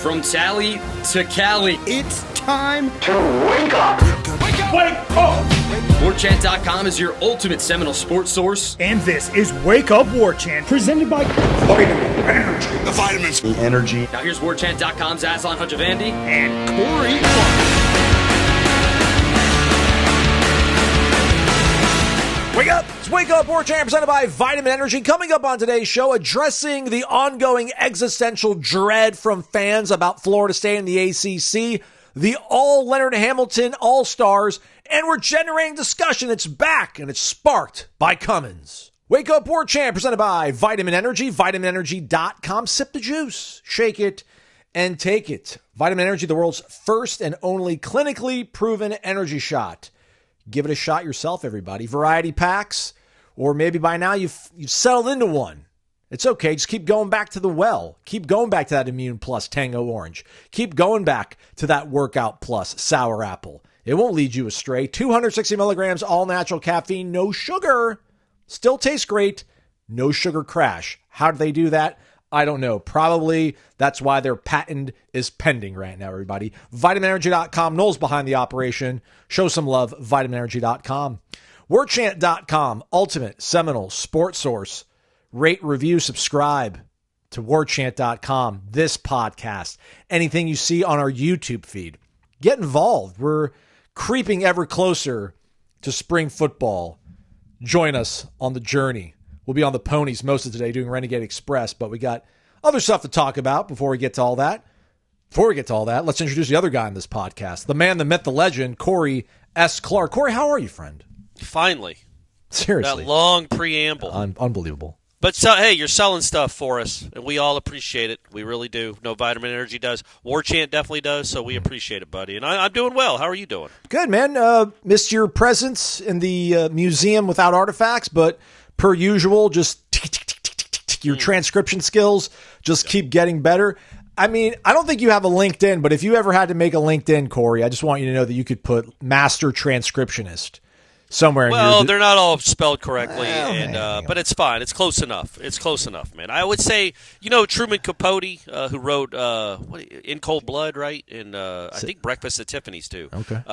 From Tally to Cali. It's time to wake up. Wake up! Warchant.com is your ultimate Seminole sports source. And this is Wake Up Warchant, presented by Vitamin Energy. The vitamins. The energy. Now here's Warchant.com's Aslan Hajavandi and Corey Clark. Wake up! It's Wake Up Warchant presented by Vitamin Energy. Coming up on today's show, addressing the ongoing existential dread from fans about Florida State and the ACC, the all Leonard Hamilton All-Stars, and we're generating discussion. It's back, and it's sparked by Cummins. Wake Up Warchant presented by Vitamin Energy, vitaminenergy.com. Sip the juice, shake it, and take it. Vitamin Energy, the world's first and only clinically proven energy shot. Give it a shot yourself, everybody. Variety packs, or maybe by now you've settled into one. It's okay. Just keep going back to the well. Keep going back to that Immune Plus Tango Orange. Keep going back to that Workout Plus Sour Apple. It won't lead you astray. 260 milligrams, all natural caffeine, no sugar. Still tastes great. No sugar crash. How do they do that? I don't know. Probably that's why their patent is pending right now, everybody. VitaminEnergy.com. Noles behind the operation. Show some love. VitaminEnergy.com. Warchant.com. Ultimate Seminole sports source. Rate, review, subscribe to Warchant.com. This podcast. Anything you see on our YouTube feed. Get involved. We're creeping ever closer to spring football. Join us on the journey. We'll be on the ponies most of today doing Renegade Express, but we got other stuff to talk about before we get to all that. Let's introduce the other guy in this podcast, the man, the myth, the legend, Corey S. Clark. Corey, how are you, friend? Finally. Seriously. That long preamble. Unbelievable. But, hey, you're selling stuff for us, and we all appreciate it. We really do. No, Vitamin Energy does. Warchant definitely does, so we appreciate it, buddy. And I'm doing well. How are you doing? Good, man. Missed your presence in the museum without artifacts, but per usual, just your transcription skills just keep getting better. I mean, I don't think you have a LinkedIn, but if you ever had to make a LinkedIn, Corey, I just want you to know that you could put master transcriptionist somewhere. Well, they're not all spelled correctly, but it's fine. It's close enough. Man. I would say, Truman Capote, who wrote In Cold Blood, right? And I think Breakfast at Tiffany's, too. Okay.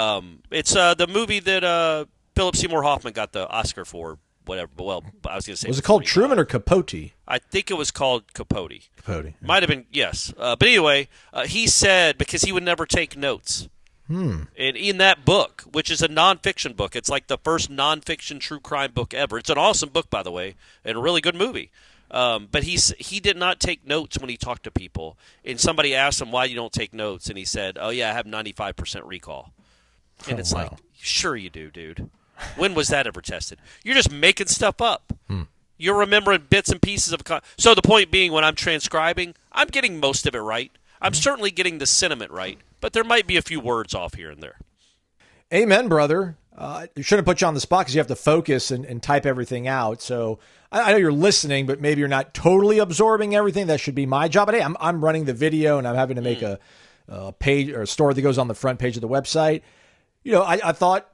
It's the movie that Philip Seymour Hoffman got the Oscar for. Whatever. Well, I was going to say. Was it called Truman or Capote? I think it was called Capote. Capote. Might have been, yes. But anyway, he said, because he would never take notes. And in that book, which is a nonfiction book, it's like the first nonfiction true crime book ever. It's an awesome book, by the way, and a really good movie. But he did not take notes when he talked to people. And somebody asked him, why you don't take notes? And he said, oh, yeah, I have 95% recall. And it's like, sure you do, dude. When was that ever tested? You're just making stuff up. You're remembering bits and pieces of so the point being, when I'm transcribing, I'm getting most of it right. I'm certainly getting the sentiment right, but there might be a few words off here and there. Amen, brother. Shouldn't put you on the spot because you have to focus and type everything out. So I know you're listening, but maybe you're not totally absorbing everything. That should be my job. But hey, I'm running the video, and I'm having to make a page or a story that goes on the front page of the website. I thought,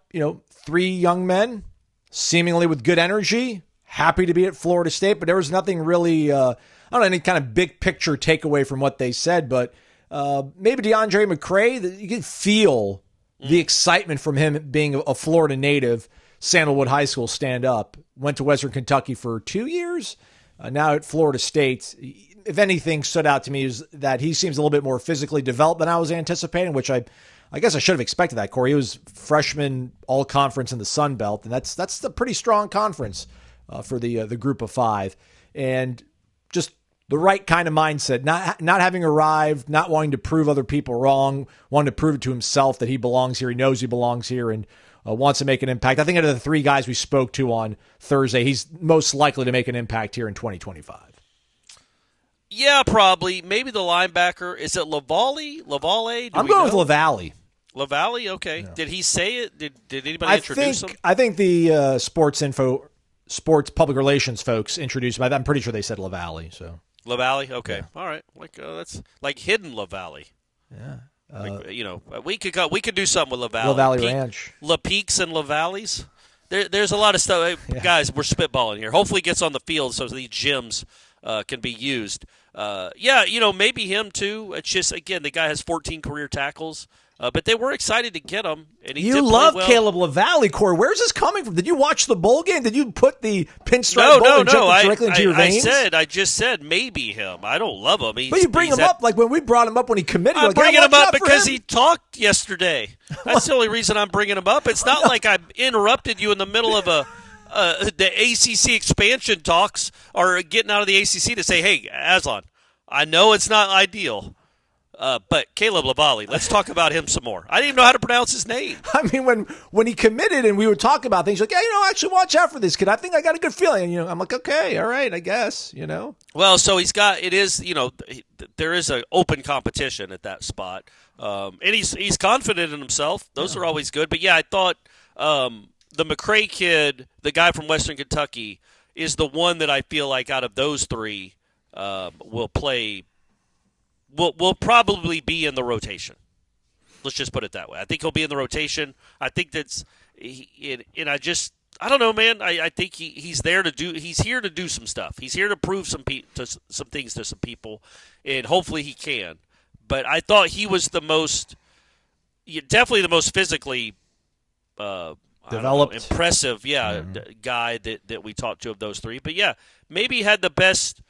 3 young men, seemingly with good energy, happy to be at Florida State, but there was nothing really, any kind of big picture takeaway from what they said, but maybe DeAndre McCray, you can feel the excitement from him being a Florida native, Sandalwood High School stand-up, went to Western Kentucky for 2 years, now at Florida State. If anything stood out to me is that he seems a little bit more physically developed than I was anticipating, which I guess I should have expected that, Corey. He was freshman all-conference in the Sun Belt, and that's a pretty strong conference for the group of 5. And just the right kind of mindset, not having arrived, not wanting to prove other people wrong, wanting to prove it to himself that he belongs here. He knows he belongs here and wants to make an impact. I think out of the 3 guys we spoke to on Thursday, he's most likely to make an impact here in 2025. Yeah, probably. Maybe the linebacker. Is it Lavalle? I'm going with Lavalle. Lavalle? Okay. Yeah. Did he say it? Did anybody introduce him? I think the sports public relations folks introduced him. I'm pretty sure they said Lavalle. So Lavalle? Okay. Yeah. All right. That's like hidden Lavalle. Yeah. We could do something with Lavalle. Lavalle Ranch. La Peaks and Lavalles. There's a lot of stuff. Yeah. Guys, we're spitballing here. Hopefully it gets on the field so these gyms can be used. Maybe him too. It's just, again, the guy has 14 career tackles. But they were excited to get him. And you love Caleb LaValle, Corey. Where's this coming from? Did you watch the bowl game? Did you put the pinstripe bowl and jump directly into your veins? I just said maybe him. I don't love him. But you bring him up like when we brought him up when he committed. I'm bringing him up because he talked yesterday. That's the only reason I'm bringing him up. It's not like I interrupted you in the middle of the ACC expansion talks or getting out of the ACC to say, hey, Aslan, I know it's not ideal. But Caleb LaValle, let's talk about him some more. I didn't even know how to pronounce his name. I mean, when he committed and we would talk about things, like, yeah, actually watch out for this kid. I think I got a good feeling. And, I'm like, okay, all right, I guess, Well, so there is an open competition at that spot. And he's confident in himself. Those are always good. But, yeah, I thought the McCray kid, the guy from Western Kentucky, is the one that I feel like out of those three will probably be in the rotation. Let's just put it that way. I think he'll be in the rotation. I think I don't know, man. I think he's here to do some stuff. He's here to prove some things to some people, and hopefully he can. But I thought he was definitely the most physically developed, impressive, guy that we talked to of those three. But yeah, maybe he had the best.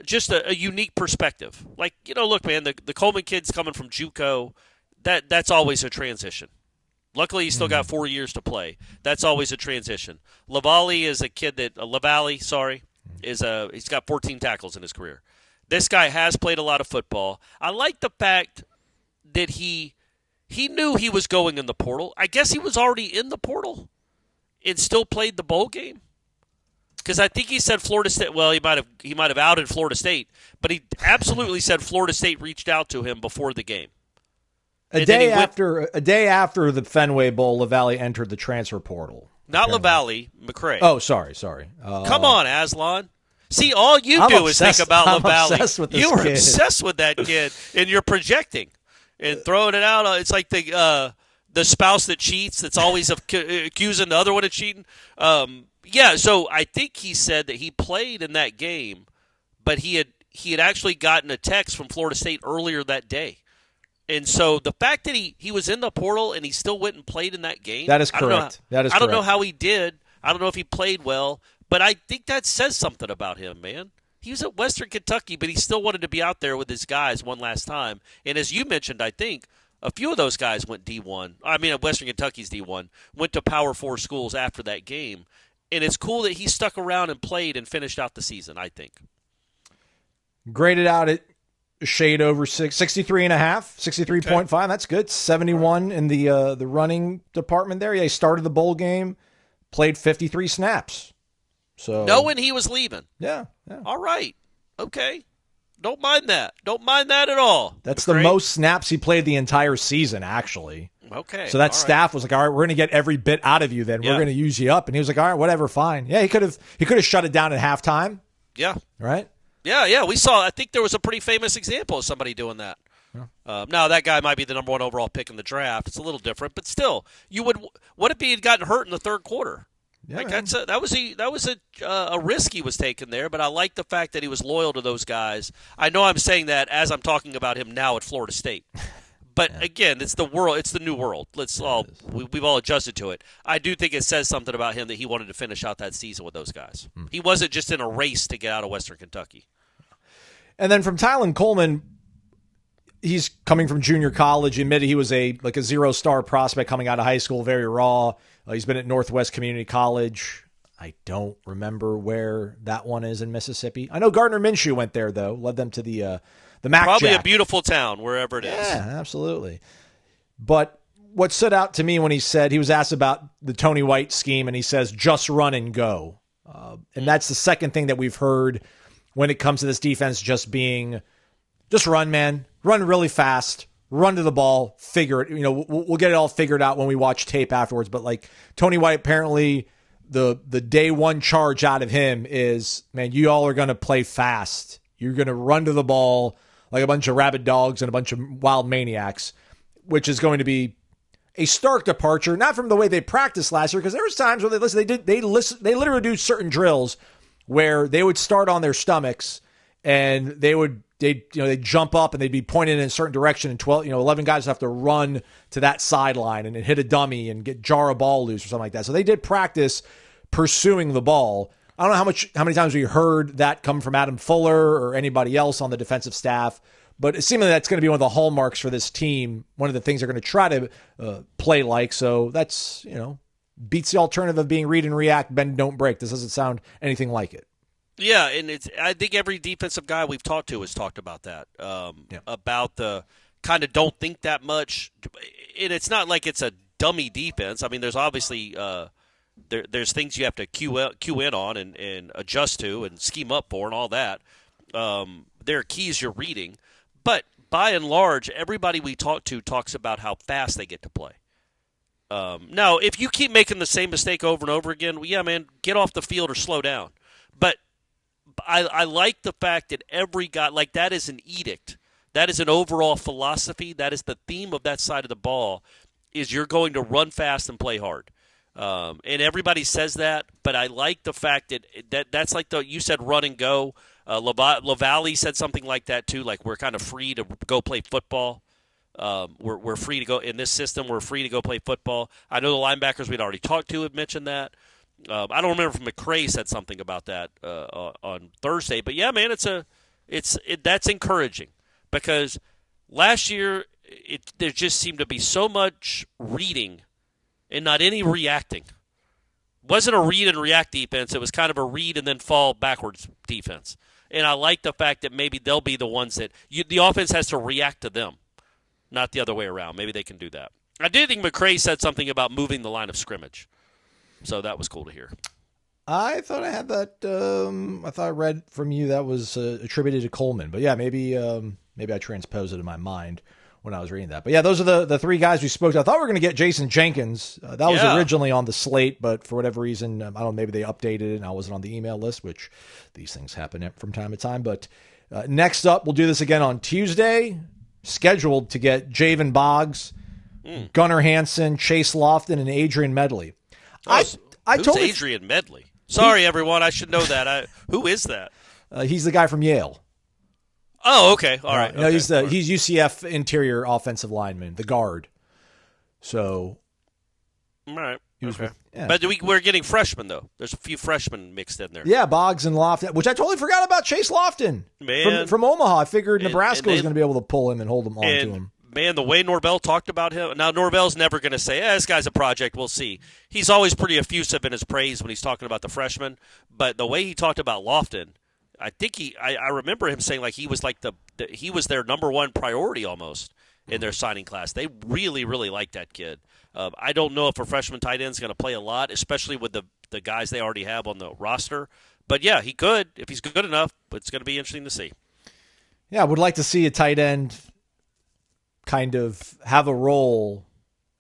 Just a unique perspective. Like, look, man, the Coleman kid's coming from JUCO. That's always a transition. Luckily, he's still got 4 years to play. That's always a transition. LaValle is a kid he's got 14 tackles in his career. This guy has played a lot of football. I like the fact that he knew he was going in the portal. I guess he was already in the portal and still played the bowl game. Because I think he said Florida State. Well, he might have outed Florida State, but he absolutely said Florida State reached out to him before the game. A day after the Fenway Bowl, LaValle entered the transfer portal. Not LaValle, McCray. Oh, sorry. Come on, Aslan. See, all you do is think about LaValle. You're obsessed with that kid, and you're projecting and throwing it out. It's like the spouse that cheats that's always accusing the other one of cheating. Yeah, so I think he said that he played in that game, but he had actually gotten a text from Florida State earlier that day. And so the fact that he was in the portal and he still went and played in that game. That is correct. I don't know how he did. I don't know if he played well, but I think that says something about him, man. He was at Western Kentucky, but he still wanted to be out there with his guys one last time. And as you mentioned, I think a few of those guys went D1. I mean, Western Kentucky's D1, went to Power 4 schools after that game. And it's cool that he stuck around and played and finished out the season, I think. Graded out at shade over 63.5, 63.5. Okay. That's good. 71 in the running department there. Yeah, he started the bowl game, played 53 snaps. So knowing he was leaving. Yeah. All right. Okay. Don't mind that. Don't mind that at all. That's the most snaps he played the entire season, actually. Okay. So that staff was like, all right, we're going to get every bit out of you then. We're going to use you up. And he was like, all right, whatever, fine. Yeah, he could have shut it down at halftime. Yeah. Right? Yeah. We saw, I think there was a pretty famous example of somebody doing that. Yeah. Now, that guy might be the number 1 overall pick in the draft. It's a little different. But still, what if he had gotten hurt in the third quarter? Yeah, like that was a risk he was taking there, but I like the fact that he was loyal to those guys. I know I'm saying that as I'm talking about him now at Florida State. But again, it's the world. It's the new world. We've all adjusted to it. I do think it says something about him that he wanted to finish out that season with those guys. He wasn't just in a race to get out of Western Kentucky. And then from Tylen Coleman, he's coming from junior college. He admitted he was a 0-star prospect coming out of high school, very raw. He's been at Northwest Community College. I don't remember where that one is in Mississippi. I know Gardner Minshew went there though, led them to the Mac Probably Jack. A beautiful town, wherever it is. Yeah, absolutely. But what stood out to me when he was asked about the Tony White scheme, and he says, just run and go. And that's the second thing that we've heard when it comes to this defense just being, just run, man. Run really fast. Run to the ball. Figure it. We'll get it all figured out when we watch tape afterwards. But like Tony White, apparently the day one charge out of him is, man, you all are going to play fast. You're going to run to the ball like a bunch of rabid dogs and a bunch of wild maniacs, which is going to be a stark departure, not from the way they practiced last year, because there was times where they literally do certain drills where they would start on their stomachs and they'd jump up and they'd be pointed in a certain direction, and 11 guys have to run to that sideline and hit a dummy and jar a ball loose or something like that. So they did practice pursuing the ball. I don't know how many times we heard that come from Adam Fuller or anybody else on the defensive staff, but it seems that's going to be one of the hallmarks for this team. One of the things they're going to try to play like. So that's, beats the alternative of being read and react, bend, don't break. This doesn't sound anything like it. Yeah, and I think every defensive guy we've talked to has talked about that, about the kind of don't think that much. And it's not like it's a dummy defense. I mean, there's obviously there's things you have to cue in on and adjust to and scheme up for and all that. There are keys you're reading. But by and large, everybody we talk to talks about how fast they get to play. Now, if you keep making the same mistake over and over again, well, yeah, man, get off the field or slow down. But I like the fact that every guy, like that is an edict. That is an overall philosophy. That is the theme of that side of the ball, is you're going to run fast and play hard. And everybody says that, but I like the fact that's like you said, run and go. LaValle said something like that too, like we're kind of free to go play football. We're free to go in this system. We're free to go play football. I know the linebackers we'd already talked to have mentioned that. I don't remember if McCray said something about that on Thursday, but yeah, man, that's encouraging because last year there just seemed to be so much reading and not any reacting. It wasn't a read and react defense. It was kind of a read and then fall backwards defense. And I like the fact that maybe they'll be the ones that the offense has to react to them, not the other way around. Maybe they can do that. I did think McCray said something about moving the line of scrimmage. So that was cool to hear. I thought I had that. I thought I read from you that was attributed to Coleman. But yeah, maybe I transposed it in my mind when I was reading that. But yeah, those are the three guys we spoke to. I thought we were going to get Jason Jenkins. That was originally on the slate, but for whatever reason, I don't know, maybe they updated it and I wasn't on the email list, which these things happen from time to time. But next up, we'll do this again on Tuesday. Scheduled to get Javen Boggs, Gunnar Hansen, Chase Lofton, and Adrian Medley. Who's Adrian Medley? Sorry, everyone. I should know that. Who is that? He's the guy from Yale. Oh, okay. All right. No, he's UCF interior offensive lineman, the guard. So, all right. But we're getting freshmen, though. There's a few freshmen mixed in there. Yeah, Boggs and Lofton, which I totally forgot about Chase Lofton. Man. From Omaha. I figured Nebraska was going to be able to pull him and hold him on to him. Man, the way Norvell talked about him. Now, Norvell's never going to say, this guy's a project. We'll see. He's always pretty effusive in his praise when he's talking about the freshman. But the way he talked about Lofton, I think I remember him saying like he was like he was their number one priority almost in their signing class. They really, really like that kid. I don't know if a freshman tight end is going to play a lot, especially with the guys they already have on the roster. But, yeah, he could if he's good enough. But it's going to be interesting to see. Yeah, I would like to see a tight end kind of have a role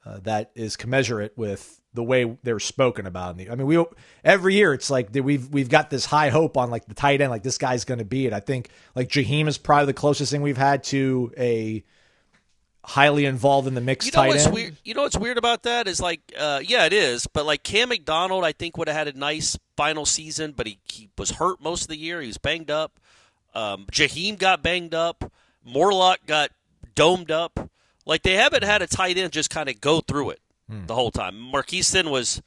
that is commensurate with the way they're spoken about. I mean, every year it's like we've got this high hope on like the tight end, like this guy's going to be it. I think like Jaheim is probably the closest thing we've had to a highly involved in the mix tight end. Weird? You know what's weird about that is like, yeah, it is. But like Cam McDonald, I think would have had a nice final season, but he was hurt most of the year. He was banged up. Jaheim got banged up. Morlock got domed up. Like they haven't had a tight end just kind of go through it the whole time. Marquiston was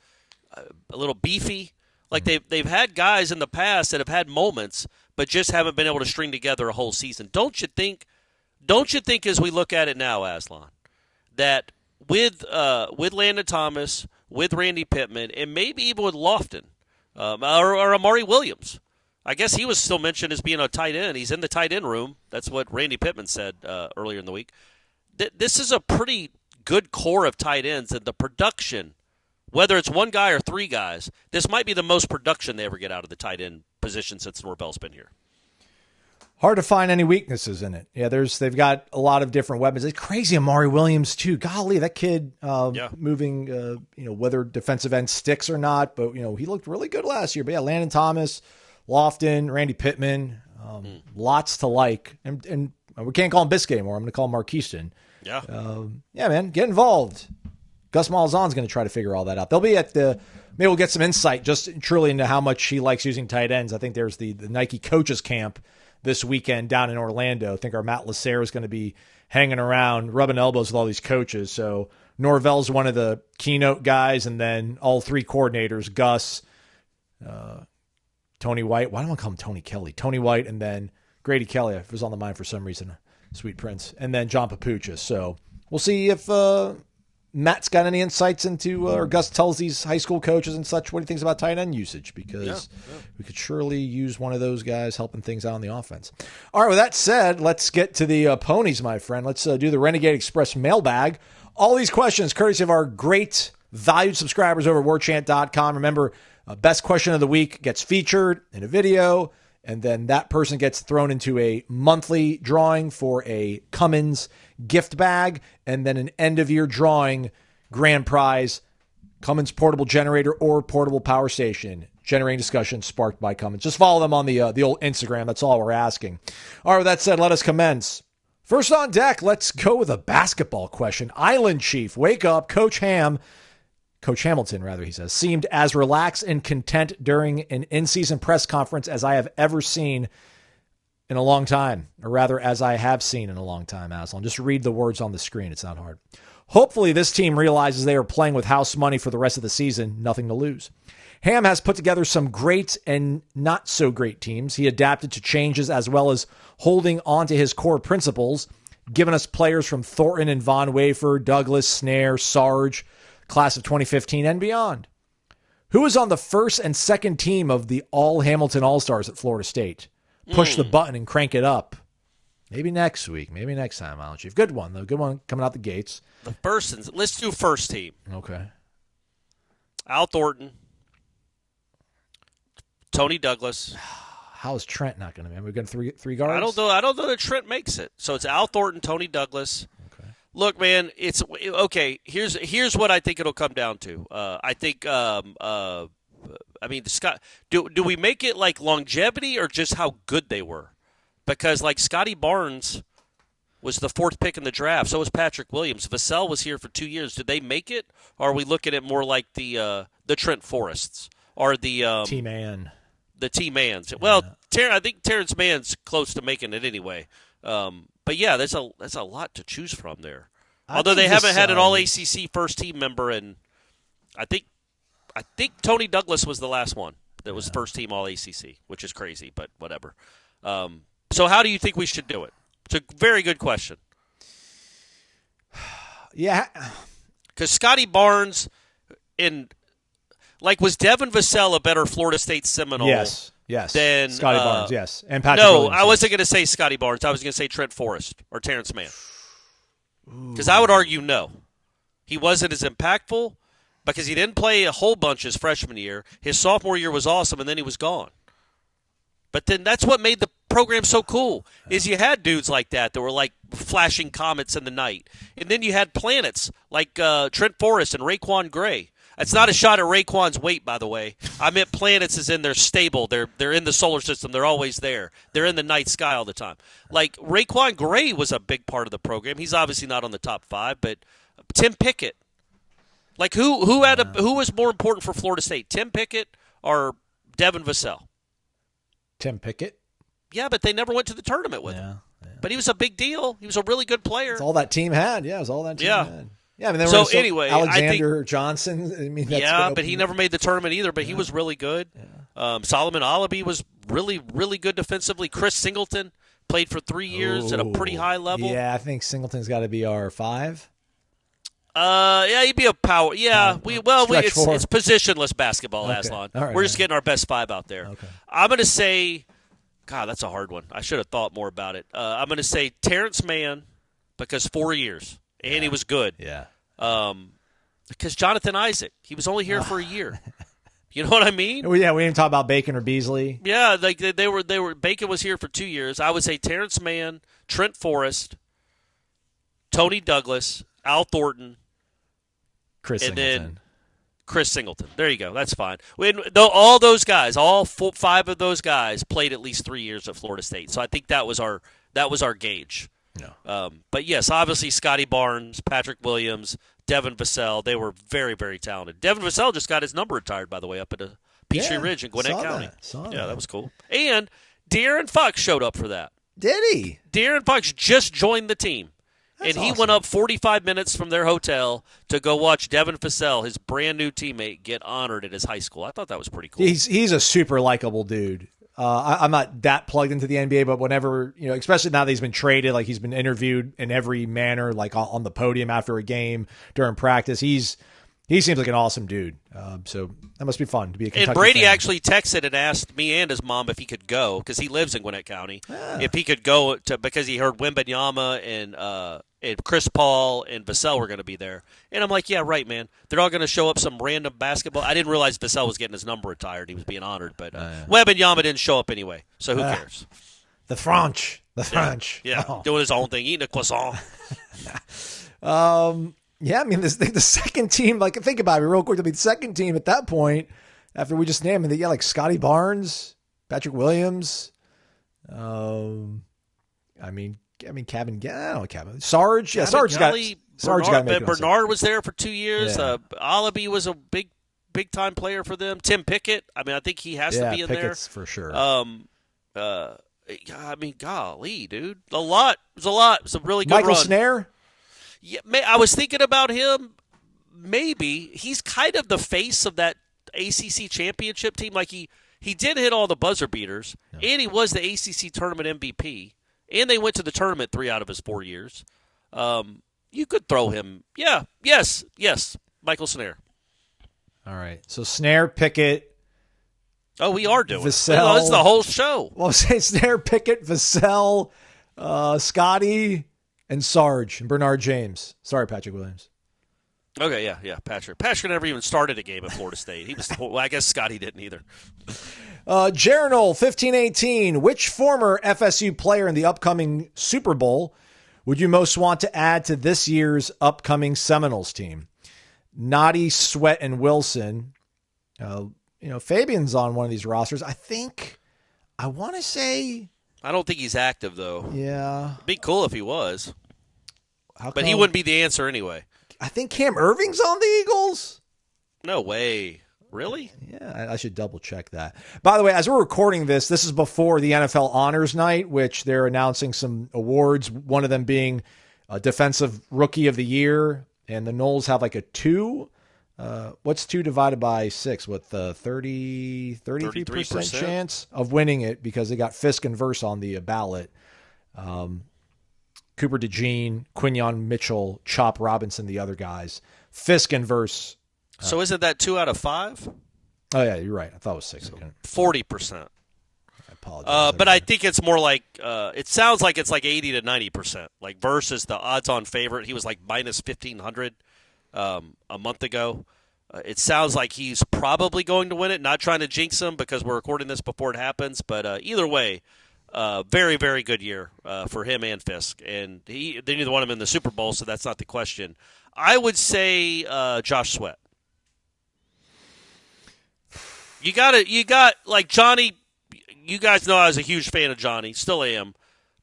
a little beefy. Like they've had guys in the past that have had moments, but just haven't been able to string together a whole season. Don't you think as we look at it now, Aslan, that with Landon Thomas, with Randy Pittman, and maybe even with Lofton or Amari Williams, I guess he was still mentioned as being a tight end. He's in the tight end room. That's what Randy Pittman said earlier in the week. This is a pretty good core of tight ends, and the production, whether it's one guy or three guys, this might be the most production they ever get out of the tight end position since Norvell's been here. Hard to find any weaknesses in it. Yeah, they've got a lot of different weapons. It's crazy, Amari Williams too. Golly, that kid moving, whether defensive end sticks or not, but he looked really good last year. But yeah, Landon Thomas, Lofton, Randy Pittman, lots to like, and we can't call him Biscay anymore. I'm going to call him Marquiston. Yeah. Yeah, man, get involved. Gus Malzahn's going to try to figure all that out. They'll be at maybe we'll get some insight just truly into how much he likes using tight ends. I think there's the Nike coaches camp this weekend down in Orlando. I think our Matt Lasser is going to be hanging around, rubbing elbows with all these coaches. So Norvell's one of the keynote guys, and then all three coordinators, Gus, Tony White. Why don't I call him Tony Kelly? Tony White, and then Grady Kelly. I was on the mind for some reason. Sweet Prince. And then John Papuchis. So we'll see if Matt's got any insights into, or Gus tells these high school coaches and such what he thinks about tight end usage, because we could surely use one of those guys helping things out on the offense. All right, with that said, let's get to the ponies, my friend. Let's do the Renegade Express mailbag. All these questions courtesy of our great valued subscribers over at warchant.com. Remember, best question of the week gets featured in a video, and then that person gets thrown into a monthly drawing for a Cummins gift bag, and then an end-of-year drawing grand prize, Cummins portable generator or portable power station. Generating discussion sparked by Cummins. Just follow them on the old Instagram. That's all we're asking. All right, with that said, let us commence. First on deck, let's go with a basketball question. Island Chief, wake up. Coach Hamilton, he says, seemed as relaxed and content during an in-season press conference as I have ever seen in a long time, or rather, as I have seen in a long time, Aslan. Just read the words on the screen. It's not hard. Hopefully, this team realizes they are playing with house money for the rest of the season. Nothing to lose. Ham has put together some great and not so great teams. He adapted to changes as well as holding on to his core principles, giving us players from Thornton and Von Wafer, Douglas, Snare, Sarge, class of 2015 and beyond. Who is on the first and second team of the all-Hamilton All-Stars at Florida State? Push the button and crank it up. Maybe next week. Maybe next time, Island Chief. Good one, though. Good one coming out the gates. The first, let's do first team. Okay. Al Thornton. Tony Douglas. How is Trent not going to be? We're going three guards? I don't know that Trent makes it. So it's Al Thornton, Tony Douglas. Okay. Look, man, it's okay. Here's what I think it'll come down to. I think Scott. Do we make it like longevity or just how good they were? Because like Scotty Barnes was the fourth pick in the draft. So was Patrick Williams. Vassell was here for 2 years. Did they make it? Or are we looking at more like the Trent Forrests or the T-Man? The T-Mans. Well, I think Terrence Mann's close to making it anyway. But yeah, there's a lot to choose from there. Although they haven't had an All-ACC first team member, and I think Tony Douglas was the last one that was first team All-ACC, which is crazy, but whatever. So how do you think we should do it? It's a very good question. Yeah. Because Scotty Barnes was Devin Vassell a better Florida State Seminole? Yes. Than Scotty Barnes, yes. And Patrick Williams. I wasn't going to say Scotty Barnes. I was going to say Trent Forrest or Terrence Mann. Because I would argue no. He wasn't as impactful because he didn't play a whole bunch his freshman year. His sophomore year was awesome, and then he was gone. But then that's what made the program so cool, is you had dudes like that were like flashing comets in the night. And then you had planets like Trent Forrest and Raekwon Gray. It's not a shot at Raekwon's weight, by the way. I meant planets as in they're stable. They're in the solar system. They're always there. They're in the night sky all the time. Like Raekwon Gray was a big part of the program. He's obviously not on the top 5, but Tim Pickett. Like who was more important for Florida State, Tim Pickett or Devin Vassell? Tim Pickett. Yeah, but they never went to the tournament with him. Yeah. But he was a big deal. He was a really good player. It's all that team had. Yeah, it was all that team had. Yeah, I mean, anyway, Alexander Johnson. I mean, that's but he never made the tournament either. But he was really good. Yeah. Solomon Alabi was really, really good defensively. Chris Singleton played for 3 years at a pretty high level. Yeah, I think Singleton's got to be our 5. Yeah, he'd be a power. Yeah, it's positionless basketball, okay. Aslan. Right, we're just getting our best 5 out there. Okay. I'm going to say, God, that's a hard one. I should have thought more about it. I'm going to say Terrence Mann because 4 years. And he was good. Yeah. Because Jonathan Isaac, he was only here for a year. You know what I mean? Well, yeah, we didn't talk about Bacon or Beasley. Yeah, like they were. Bacon was here for 2 years. I would say Terrence Mann, Trent Forrest, Tony Douglas, Al Thornton, Chris Singleton. Chris Singleton. There you go. That's fine. All those guys, all 5 of those guys played at least 3 years at Florida State. So I think that was our gauge. No. But yes, obviously Scotty Barnes, Patrick Williams, Devin Vassell, they were very, very talented. Devin Vassell just got his number retired, by the way, up at Peachtree Ridge in Gwinnett County. Saw that was cool. And De'Aaron Fox showed up for that. Did he? De'Aaron Fox just joined the team. That's and he awesome. went up 45 minutes from their hotel to go watch Devin Vassell, his brand-new teammate, get honored at his high school. I thought that was pretty cool. He's a super likable dude. I'm not that plugged into the NBA, but whenever, especially now that he's been traded, like he's been interviewed in every manner, like on the podium after a game, during practice, he seems like an awesome dude. So that must be fun to be a Kentucky And Brady fan. actually texted and asked me and his mom if he could go, because he lives in Gwinnett County, if he could go because he heard Wembanyama and Chris Paul and Vassell were going to be there. And I'm like, yeah, right, man. They're all going to show up some random basketball. I didn't realize Vassell was getting his number retired. He was being honored. But Wembanyama didn't show up anyway, so who cares? The French. Yeah, Oh. doing his own thing, eating a croissant. Yeah, I mean, the second team, like, think about it real quick. The second team at that point, after we just named them, like Scotty Barnes, Patrick Williams, Kevin, I don't know, Kevin. Sarge, yeah, Sarge got to make it. Bernard was there for 2 years. Yeah. Alabi was a big time player for them. Tim Pickett, I think he has to be in Pickett's for sure. Golly, dude, it was a lot. It was a really good Michael run. Snare. Yeah, I was thinking about him. Maybe he's kind of the face of that ACC championship team. Like he did hit all the buzzer beaters, and he was the ACC tournament MVP, and they went to the tournament 3 out of his 4 years. You could throw him. Yeah, yes, Michael Snare. All right, so Snare, Pickett. Oh, we are doing Vassell. It's the whole show. Well, say Snare, Pickett, Vassell, Scotty, and Sarge, and Bernard James. Sorry, Patrick Williams. Okay, yeah, Patrick. Patrick never even started a game at Florida State. He was. Well, I guess Scotty didn't either. Jarenol, 1518. Which former FSU player in the upcoming Super Bowl would you most want to add to this year's upcoming Seminoles team? Noddy, Sweat, and Wilson. Fabian's on one of these rosters. I want to say. I don't think he's active, though. Yeah. It'd be cool if he was. But he wouldn't be the answer anyway. I think Cam Irving's on the Eagles. No way. Really? Yeah, I should double check that. By the way, as we're recording this is before the NFL Honors Night, which they're announcing some awards, one of them being Defensive Rookie of the Year, and the Noles have like a 2. What's 2 divided by 6? With 33% chance of winning it because they got Fisk and Verse on the ballot. Cooper DeJean, Quinyon Mitchell, Chop Robinson, the other guys. Fisk and Verse. So isn't that 2 out of 5? Oh, yeah, you're right. I thought it was 6. 40%. I apologize. But I think it's more like it sounds like it's like 80 to 90%. Like Verse is the odds-on favorite. He was like minus 1,500 a month ago. It sounds like he's probably going to win it. Not trying to jinx him because we're recording this before it happens. But either way, very, very good year for him and Fisk. And they neither want him in the Super Bowl, so that's not the question. I would say Josh Sweat. You got like Johnny. You guys know I was a huge fan of Johnny, still am.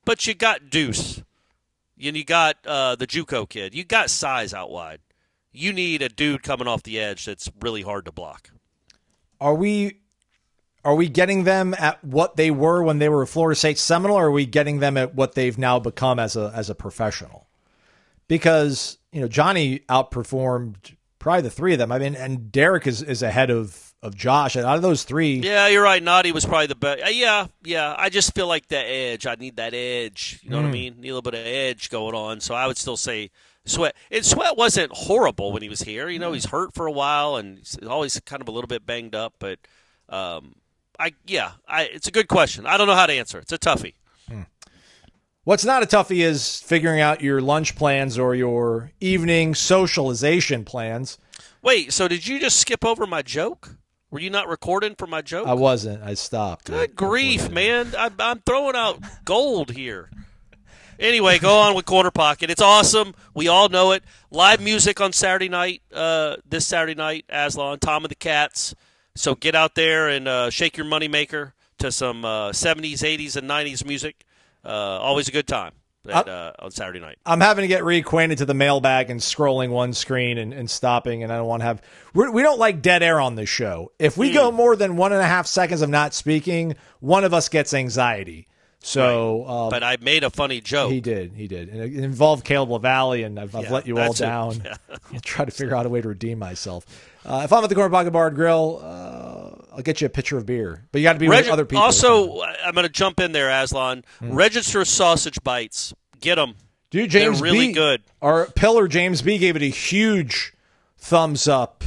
But you got Deuce, and you got the JUCO kid. You got size out wide. You need a dude coming off the edge that's really hard to block. Are we getting them at what they were when they were a Florida State Seminole, or are we getting them at what they've now become as a professional? Because Johnny outperformed probably the 3 of them. I mean, and Derek is ahead of Josh. And out of those 3, yeah, you're right. Noddy was probably the best. Yeah. I just feel like that edge. I need that edge. You know what I mean? Need a little bit of edge going on. So I would still say Sweat. And Sweat wasn't horrible when he was here. He's hurt for a while and he's always kind of a little bit banged up. But it's a good question. I don't know how to answer. It's a toughie. What's not a toughie is figuring out your lunch plans or your evening socialization plans. Wait, so did you just skip over my joke? Were you not recording for my joke? I wasn't. I stopped. Good grief, man. I'm throwing out gold here. Anyway, go on with Corner Pocket. It's awesome. We all know it. Live music on Saturday night, this Saturday night, Aslan, Tom and the Cats. So get out there and shake your moneymaker to some 70s, 80s, and 90s music. Always a good time. on Saturday night. I'm having to get reacquainted to the mailbag and scrolling one screen and stopping, and I don't want to have we don't like dead air on this show. If we go more than 1.5 seconds of not speaking, one of us gets anxiety. So, right. But I made a funny joke. He did, and it involved Caleb LaValle, and I've let you all down. Yeah. I'll try to figure out a way to redeem myself. If I'm at the Corner Pocket Bar and Grill, I'll get you a pitcher of beer, but you got to be with other people. Also, I'm going to jump in there, Aslan. Register sausage bites. Get them. Dude, James They're really B, good. Our pillar, James B, gave it a huge thumbs up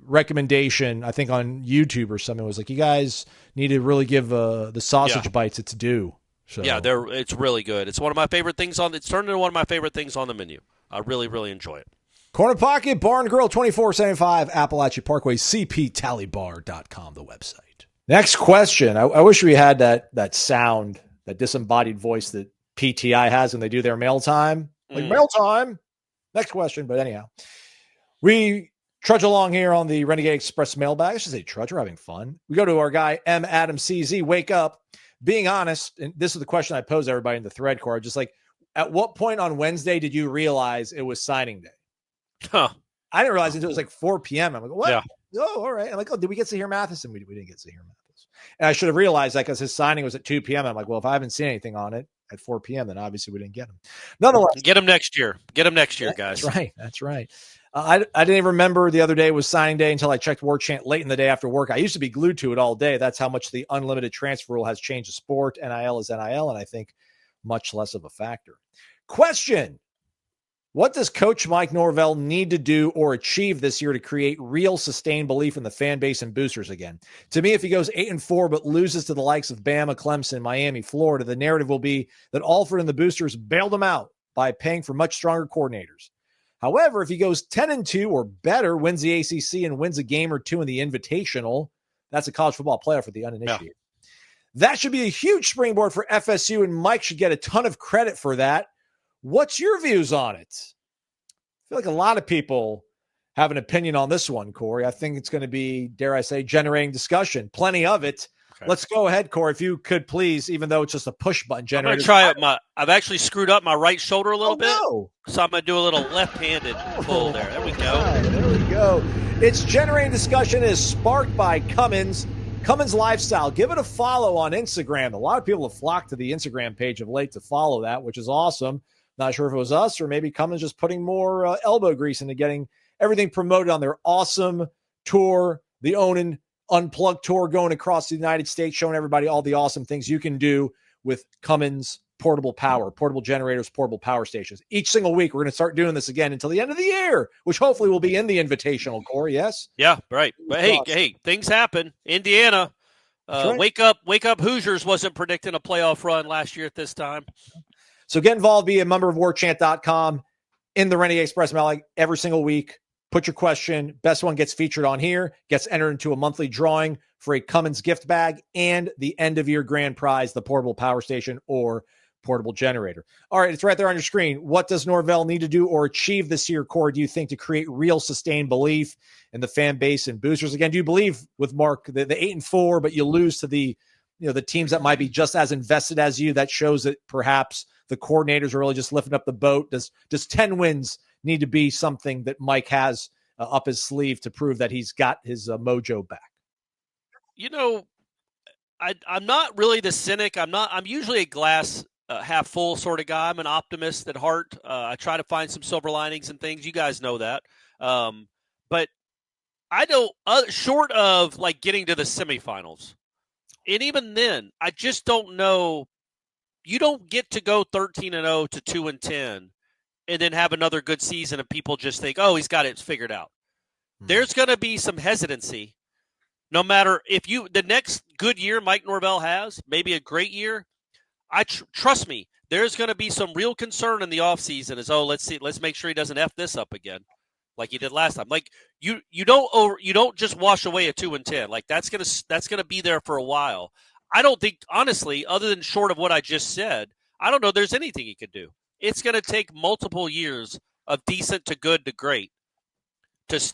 recommendation, I think, on YouTube or something. It was like, you guys need to really give the sausage bites its due. So. Yeah, it's really good. It's one of my favorite things it's turned into one of my favorite things on the menu. I really, really enjoy it. Corner Pocket, Bar and Grill, 2475 Appalachia Parkway, cptallybar.com, the website. Next question. I wish we had that sound, that disembodied voice that PTI has when they do their mail time. Like, mail time. Next question. But anyhow, we trudge along here on the Renegade Express mailbag. I should say trudge. We're having fun. We go to our guy, M. Adam CZ. Wake up. Being honest, and this is the question I pose everybody in the thread, Corey, just like, at what point on Wednesday did you realize it was signing day? Huh. I didn't realize until it was like 4 p.m. I'm like, what? Yeah. Oh, all right. I'm like, oh, did we get to hear Matheson? We didn't get to hear Matheson. And I should have realized that because his signing was at 2 p.m. I'm like, well, if I haven't seen anything on it at 4 p.m., then obviously we didn't get him. Nonetheless. Get him next year. Guys. That's right. I didn't even remember the other day was signing day until I checked Warchant late in the day after work. I used to be glued to it all day. That's how much the unlimited transfer rule has changed the sport. NIL is NIL, and I think much less of a factor. Question. What does Coach Mike Norvell need to do or achieve this year to create real sustained belief in the fan base and boosters again? To me, if he goes 8-4 but loses to the likes of Bama, Clemson, Miami, Florida, the narrative will be that Alford and the boosters bailed him out by paying for much stronger coordinators. However, if he goes 10-2 or better, wins the ACC and wins a game or two in the Invitational, that's a college football playoff for the uninitiated. Yeah. That should be a huge springboard for FSU, and Mike should get a ton of credit for that. What's your views on it? I feel like a lot of people have an opinion on this one, Corey. I think it's going to be, dare I say, generating discussion. Plenty of it. Okay. Let's go ahead, Corey, if you could please, even though it's just a push button generator. I'm going to try I've actually screwed up my right shoulder a little bit. No. So I'm going to do a little left-handed pull there. There we go. Right, there we go. It's generating discussion is sparked by Cummins. Cummins Lifestyle. Give it a follow on Instagram. A lot of people have flocked to the Instagram page of late to follow that, which is awesome. Not sure if it was us or maybe Cummins just putting more elbow grease into getting everything promoted on their awesome tour, the Onan Unplugged tour going across the United States, showing everybody all the awesome things you can do with Cummins portable power, portable generators, portable power stations. Each single week, we're going to start doing this again until the end of the year, which hopefully will be in the Invitational, Corey, yes? Yeah, right. But hey, things happen. Indiana, right. Wake up Hoosiers wasn't predicting a playoff run last year at this time. So get involved, be a member of warchant.com in the Renegade Express mail every single week. Put your question. Best one gets featured on here, gets entered into a monthly drawing for a Cummins gift bag and the end-of-year grand prize, the portable power station or portable generator. All right, it's right there on your screen. What does Norvell need to do or achieve this year, Corey, do you think, to create real sustained belief in the fan base and boosters? Again, do you believe with Mark, the 8-4, but you lose to the teams that might be just as invested as you? That shows that perhaps the coordinators are really just lifting up the boat. Does 10 wins need to be something that Mike has up his sleeve to prove that he's got his mojo back? I'm not really the cynic. I'm usually a glass half full sort of guy. I'm an optimist at heart. I try to find some silver linings and things. You guys know that. But I don't, short of like getting to the semifinals, and even then, I just don't know. You don't get to go 13-0 to 2-10 and then have another good season and people just think, oh, he's got it figured out. There's going to be some hesitancy. No matter if the next good year Mike Norvell has, maybe a great year, trust me, there's going to be some real concern in the offseason as, let's make sure he doesn't F this up again like he did last time. Like you don't just wash away a 2-10. Like that's going to be there for a while. I don't think, honestly, other than short of what I just said, I don't know there's anything he could do. It's going to take multiple years of decent to good to great.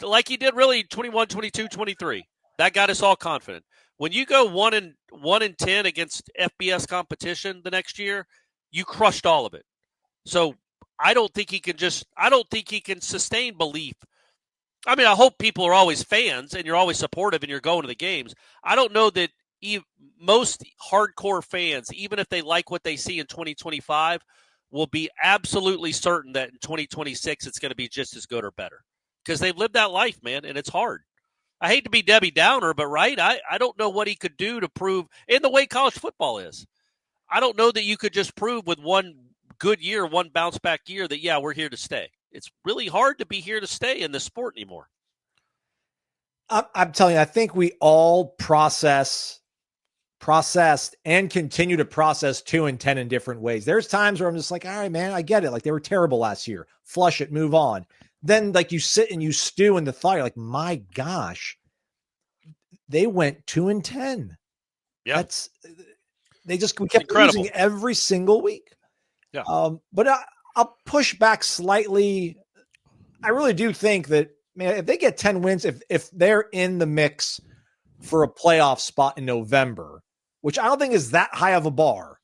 Like he did really 21, 22, 23. That got us all confident. When you go 1-10 against FBS competition the next year, you crushed all of it. So I don't think he can sustain belief. I mean, I hope people are always fans and you're always supportive and you're going to the games. I don't know that most hardcore fans, even if they like what they see in 2025, will be absolutely certain that in 2026 it's going to be just as good or better because they've lived that life, man, and it's hard. I hate to be Debbie Downer, but right, I don't know what he could do to prove in the way college football is. I don't know that you could just prove with one good year, one bounce back year that, yeah, we're here to stay. It's really hard to be here to stay in this sport anymore. I'm telling you, I think we all processed and continue to process 2-10 in different ways. There's times where I'm just like, all right, man, I get it. Like they were terrible last year. Flush it, move on. Then like you sit and you stew in the thought. You're like, my gosh, they went 2-10. Yeah. We kept losing every single week. Yeah. But I'll push back slightly. I really do think that, man, if they get 10 wins, if they're in the mix for a playoff spot in November, which I don't think is that high of a bar,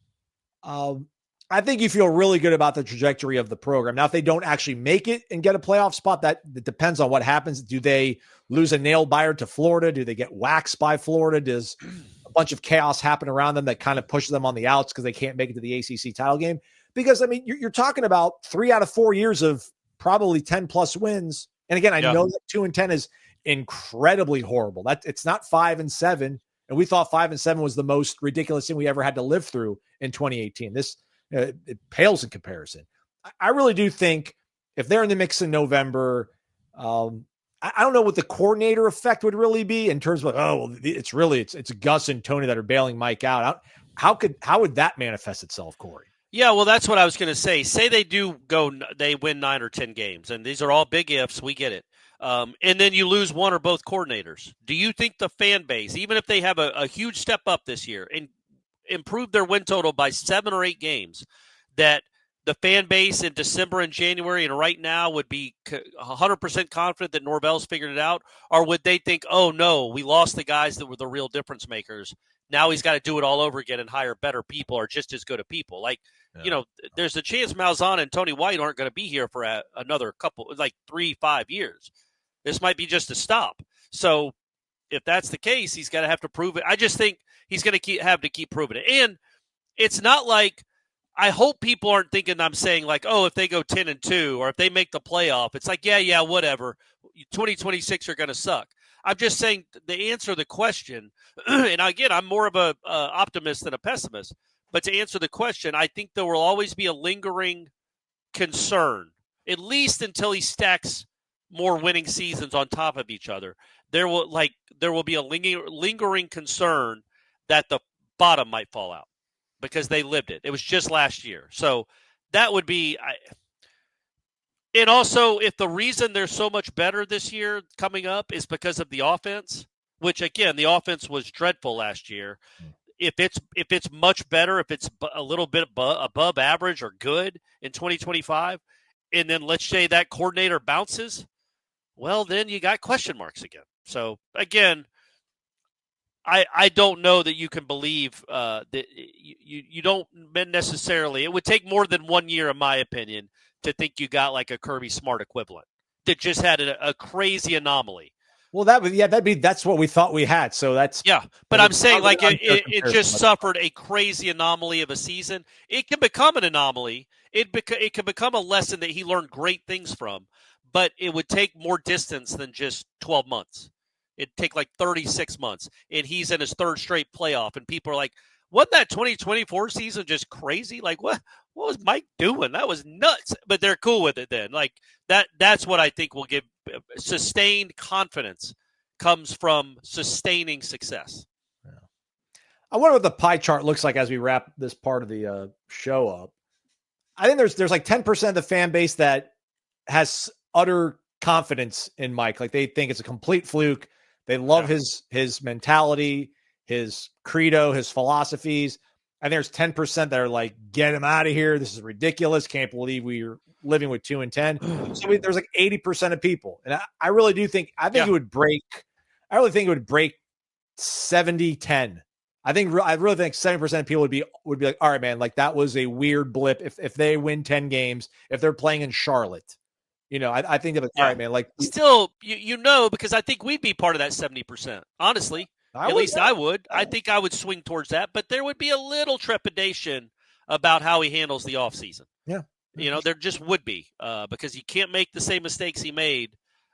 I think you feel really good about the trajectory of the program. Now, if they don't actually make it and get a playoff spot, that depends on what happens. Do they lose a nail biter to Florida? Do they get waxed by Florida? Does a bunch of chaos happen around them that kind of pushes them on the outs because they can't make it to the ACC title game? Because, I mean, you're talking about 3 out of 4 years of probably 10-plus wins. And again, I know that 2-10 is incredibly horrible. It's not 5-7, and we thought 5-7 was the most ridiculous thing we ever had to live through in 2018. This it pales in comparison. I really do think if they're in the mix in November, I don't know what the coordinator effect would really be in terms of it's Gus and Tony that are bailing Mike out. How would that manifest itself, Corey? Yeah, well, that's what I was going to say. Say they win 9 or 10 games, and these are all big ifs. We get it. And then you lose one or both coordinators. Do you think the fan base, even if they have a huge step up this year and improve their win total by 7 or 8 games, that the fan base in December and January and right now would be 100% confident that Norvell's figured it out? Or would they think, oh, no, we lost the guys that were the real difference makers. Now he's got to do it all over again and hire better people or just as good of people. There's a chance Malzahn and Tony White aren't going to be here for another couple, 3-5 years. This might be just a stop. So if that's the case, he's got to have to prove it. I just think he's going to have to keep proving it. And it's not like, I hope people aren't thinking I'm saying like, oh, if they go 10-2 or if they make the playoff, it's like, yeah, whatever. 2026 are going to suck. I'm just saying the answer to the question, and again, I'm more of a optimist than a pessimist, but to answer the question, I think there will always be a lingering concern, at least until he stacks more winning seasons on top of each other. There will be a lingering concern that the bottom might fall out because they lived it. It was just last year. So that would be and also, if the reason they're so much better this year coming up is because of the offense, which, again, the offense was dreadful last year, if it's much better, if it's a little bit above average or good in 2025, and then let's say that coordinator bounces, well, then you got question marks again. So, again, I don't know that you can believe that you don't necessarily – it would take more than 1 year, in my opinion, to think you got like a Kirby Smart equivalent that just had a crazy anomaly. Well, that's what we thought we had. So that's But I'm saying like it just suffered a crazy anomaly of a season. It can become an anomaly. It can become a lesson that he learned great things from, but it would take more distance than just 12 months. It'd take like 36 months, and he's in his 3rd straight playoff, and people are like, wasn't that 2024 season just crazy? Like, what was Mike doing? That was nuts. But they're cool with it then. Like, that's what I think will give sustained confidence comes from sustaining success. Yeah. I wonder what the pie chart looks like as we wrap this part of the show up. I think there's like 10% of the fan base that has utter confidence in Mike. Like, they think it's a complete fluke. They love his mentality, his credo, his philosophies. And there's 10% that are like, get him out of here. This is ridiculous. Can't believe we're living with 2-10. So there's like 80% of people. And I really do think, it would break 70-10 I really think 70% of people would be like, all right, man, like that was a weird blip. If they win 10 games, if they're playing in Charlotte, I think of it. All right, man, like still, because I think we'd be part of that 70%. Honestly, I would. I think I would swing towards that, but there would be a little trepidation about how he handles the offseason. Yeah. There just would be because he can't make the same mistakes he made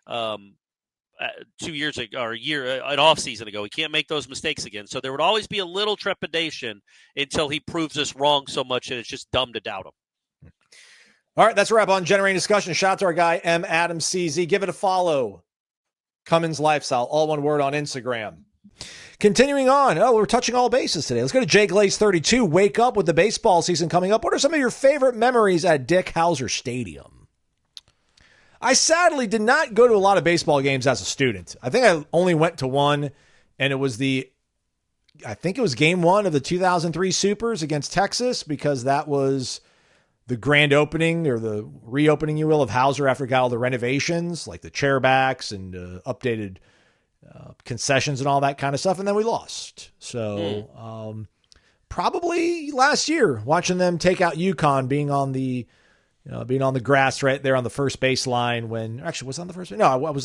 2 years ago or an off season ago. He can't make those mistakes again. So there would always be a little trepidation until he proves us wrong so much that it's just dumb to doubt him. All right, that's a wrap on Generating Discussion. Shout out to our guy, M. Adam CZ. Give it a follow. Cummins Lifestyle, all one word on Instagram. Continuing on. We're touching all bases today. Let's go to Jay Glaze 32. Wake up with the baseball season coming up. What are some of your favorite memories at Dick Howser Stadium? I sadly did not go to a lot of baseball games as a student. I think I only went to one, and it was game one of the 2003 Supers against Texas, because that was the grand opening, or the reopening, you will, of Howser after it got all the renovations, like the chairbacks and updated concessions and all that kind of stuff, and then we lost. So probably last year, watching them take out UConn, being on the grass right there on the first baseline. Was it on the first base? No, I was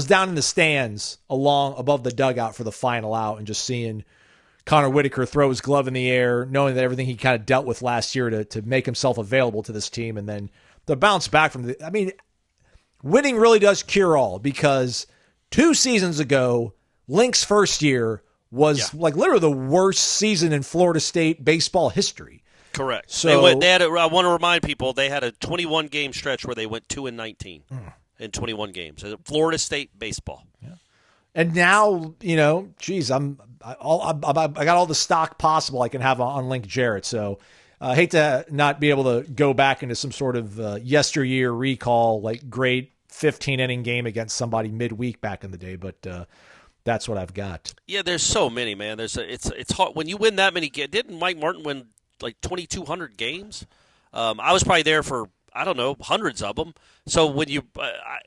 down in the stands above the dugout for the final out, and just seeing Connor Whitaker throw his glove in the air, knowing that everything he kind of dealt with last year to make himself available to this team, and then the bounce back from winning really does cure all, because 2 seasons ago, Link's first year was like literally the worst season in Florida State baseball history. Correct. So I want to remind people they had a 21-game stretch where they went 2-19 in 21 games. Florida State baseball. Yeah. And now, geez, I got all the stock possible I can have on Link Jarrett. So I hate to not be able to go back into some sort of yesteryear recall, like great 15-inning game against somebody midweek back in the day, but that's what I've got. Yeah, there's so many, man. It's hard when you win that many games. Didn't Mike Martin win like 2,200 games? I was probably there for, I don't know, hundreds of them. So when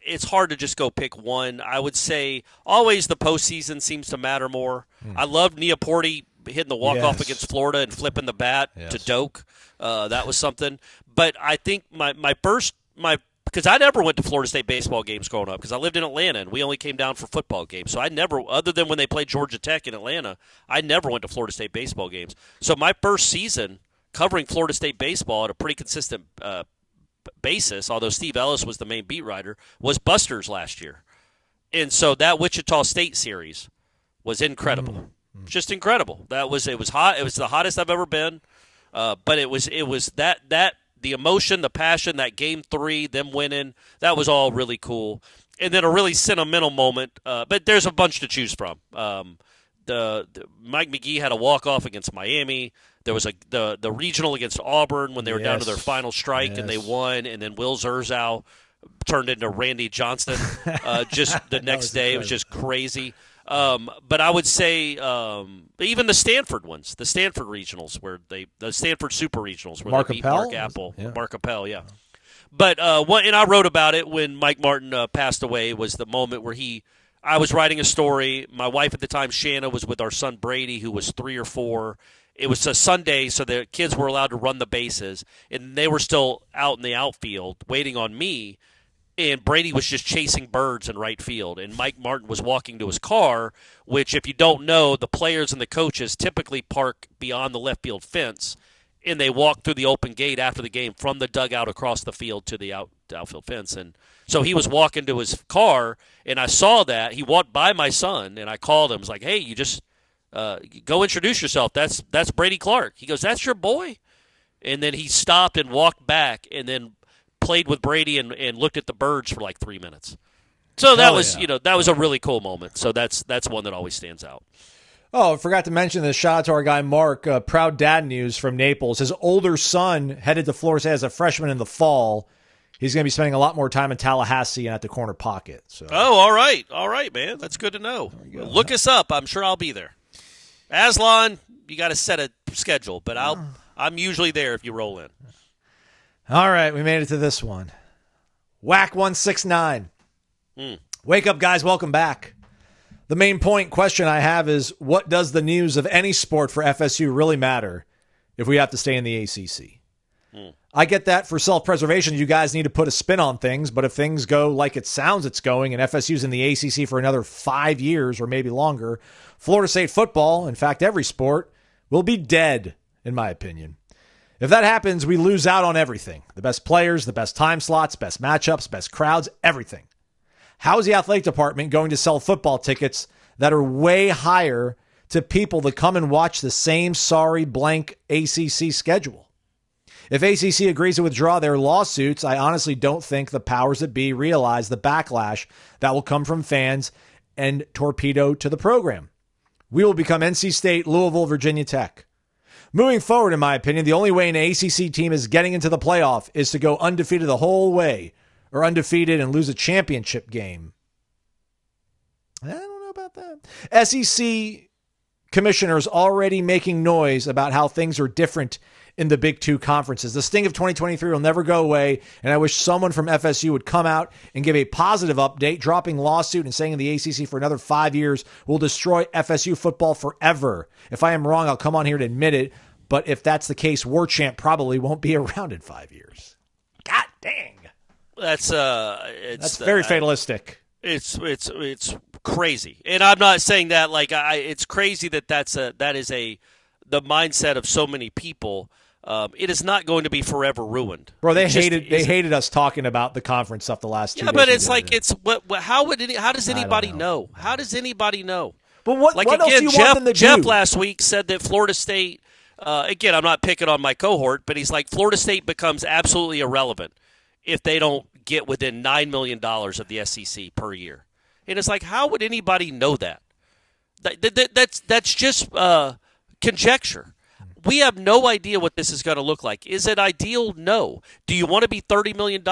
it's hard to just go pick one. I would say always the postseason seems to matter more. I loved Neaporte hitting the walk-off against Florida and flipping the bat to Doak. That was something. But I think because I never went to Florida State baseball games growing up, because I lived in Atlanta and we only came down for football games. So I never, other than when they played Georgia Tech in Atlanta, I never went to Florida State baseball games. So my first season covering Florida State baseball at a pretty consistent basis, although Steve Ellis was the main beat writer, was Buster's last year. And so that Wichita State series was incredible. Just incredible. It was hot. It was the hottest I've ever been. But it was that the emotion, the passion, that Game 3, them winning, that was all really cool. And then a really sentimental moment, but there's a bunch to choose from. The Mike McGee had a walk-off against Miami. There was the regional against Auburn when they were down to their final strike and they won, and then Will Zerzow turned into Randy Johnston just the next day. Incredible. It was just crazy. But I would say even the Stanford ones, the Stanford regionals, the Stanford Super Regionals, where they beat Mark Apple, Mark Appel, But and I wrote about it when Mike Martin passed away. Was the moment where I was writing a story. My wife at the time, Shanna, was with our son Brady, who was 3 or 4. It was a Sunday, so the kids were allowed to run the bases, and they were still out in the outfield waiting on me. And Brady was just chasing birds in right field. And Mike Martin was walking to his car, which, if you don't know, the players and the coaches typically park beyond the left field fence, and they walk through the open gate after the game from the dugout across the field to the outfield fence. And so he was walking to his car, and I saw that. He walked by my son, and I called him. I was like, hey, you just go introduce yourself. That's Brady Clark. He goes, that's your boy? And then he stopped and walked back, and then played with Brady and looked at the birds for like 3 minutes. So that was a really cool moment. So that's one that always stands out. Oh, I forgot to mention this. Shout out to our guy Mark. Proud dad news from Naples. His older son headed to Florida State as a freshman in the fall. He's going to be spending a lot more time in Tallahassee and at the corner pocket. So. Oh, all right, man. That's good to know. Look us up. I'm sure I'll be there. Aslan, you got to set a schedule, but I'm usually there if you roll in. All right, we made it to this one. Whack 169. Wake up, guys. Welcome back. The main question I have is, what does the news of any sport for FSU really matter if we have to stay in the ACC? I get that for self-preservation, you guys need to put a spin on things, but if things go like it sounds it's going and FSU's in the ACC for another 5 years or maybe longer, Florida State football, in fact every sport, will be dead, in my opinion. If that happens, we lose out on everything. The best players, the best time slots, best matchups, best crowds, everything. How is the athletic department going to sell football tickets that are way higher to people that come and watch the same sorry blank ACC schedule? If ACC agrees to withdraw their lawsuits, I honestly don't think the powers that be realize the backlash that will come from fans and torpedo to the program. We will become NC State, Louisville, Virginia Tech. Moving forward, in my opinion, the only way an ACC team is getting into the playoff is to go undefeated the whole way, or undefeated and lose a championship game. I don't know about that. SEC commissioners already making noise about how things are different in the Big Two conferences. The sting of 2023 will never go away, and I wish someone from FSU would come out and give a positive update, dropping lawsuit and saying the ACC for another 5 years will destroy FSU football forever. If I am wrong, I'll come on here to admit it, but if that's the case, Warchant probably won't be around in 5 years. God dang. That's very fatalistic. It's crazy, and I'm not saying that like it's crazy that is the mindset of so many people. It is not going to be forever ruined. Bro, they hated us talking about the conference stuff the last 2 days. Yeah, but it's like how does anybody know? How does anybody know? But what else do you want them to do? Jeff last week said that Florida State. Again, I'm not picking on my cohort, but he's like Florida State becomes absolutely irrelevant if they don't get within $9 million of the SEC per year. And it's like, how would anybody know that? That's just conjecture. We have no idea what this is going to look like. Is it ideal? No. Do you want to be $30 million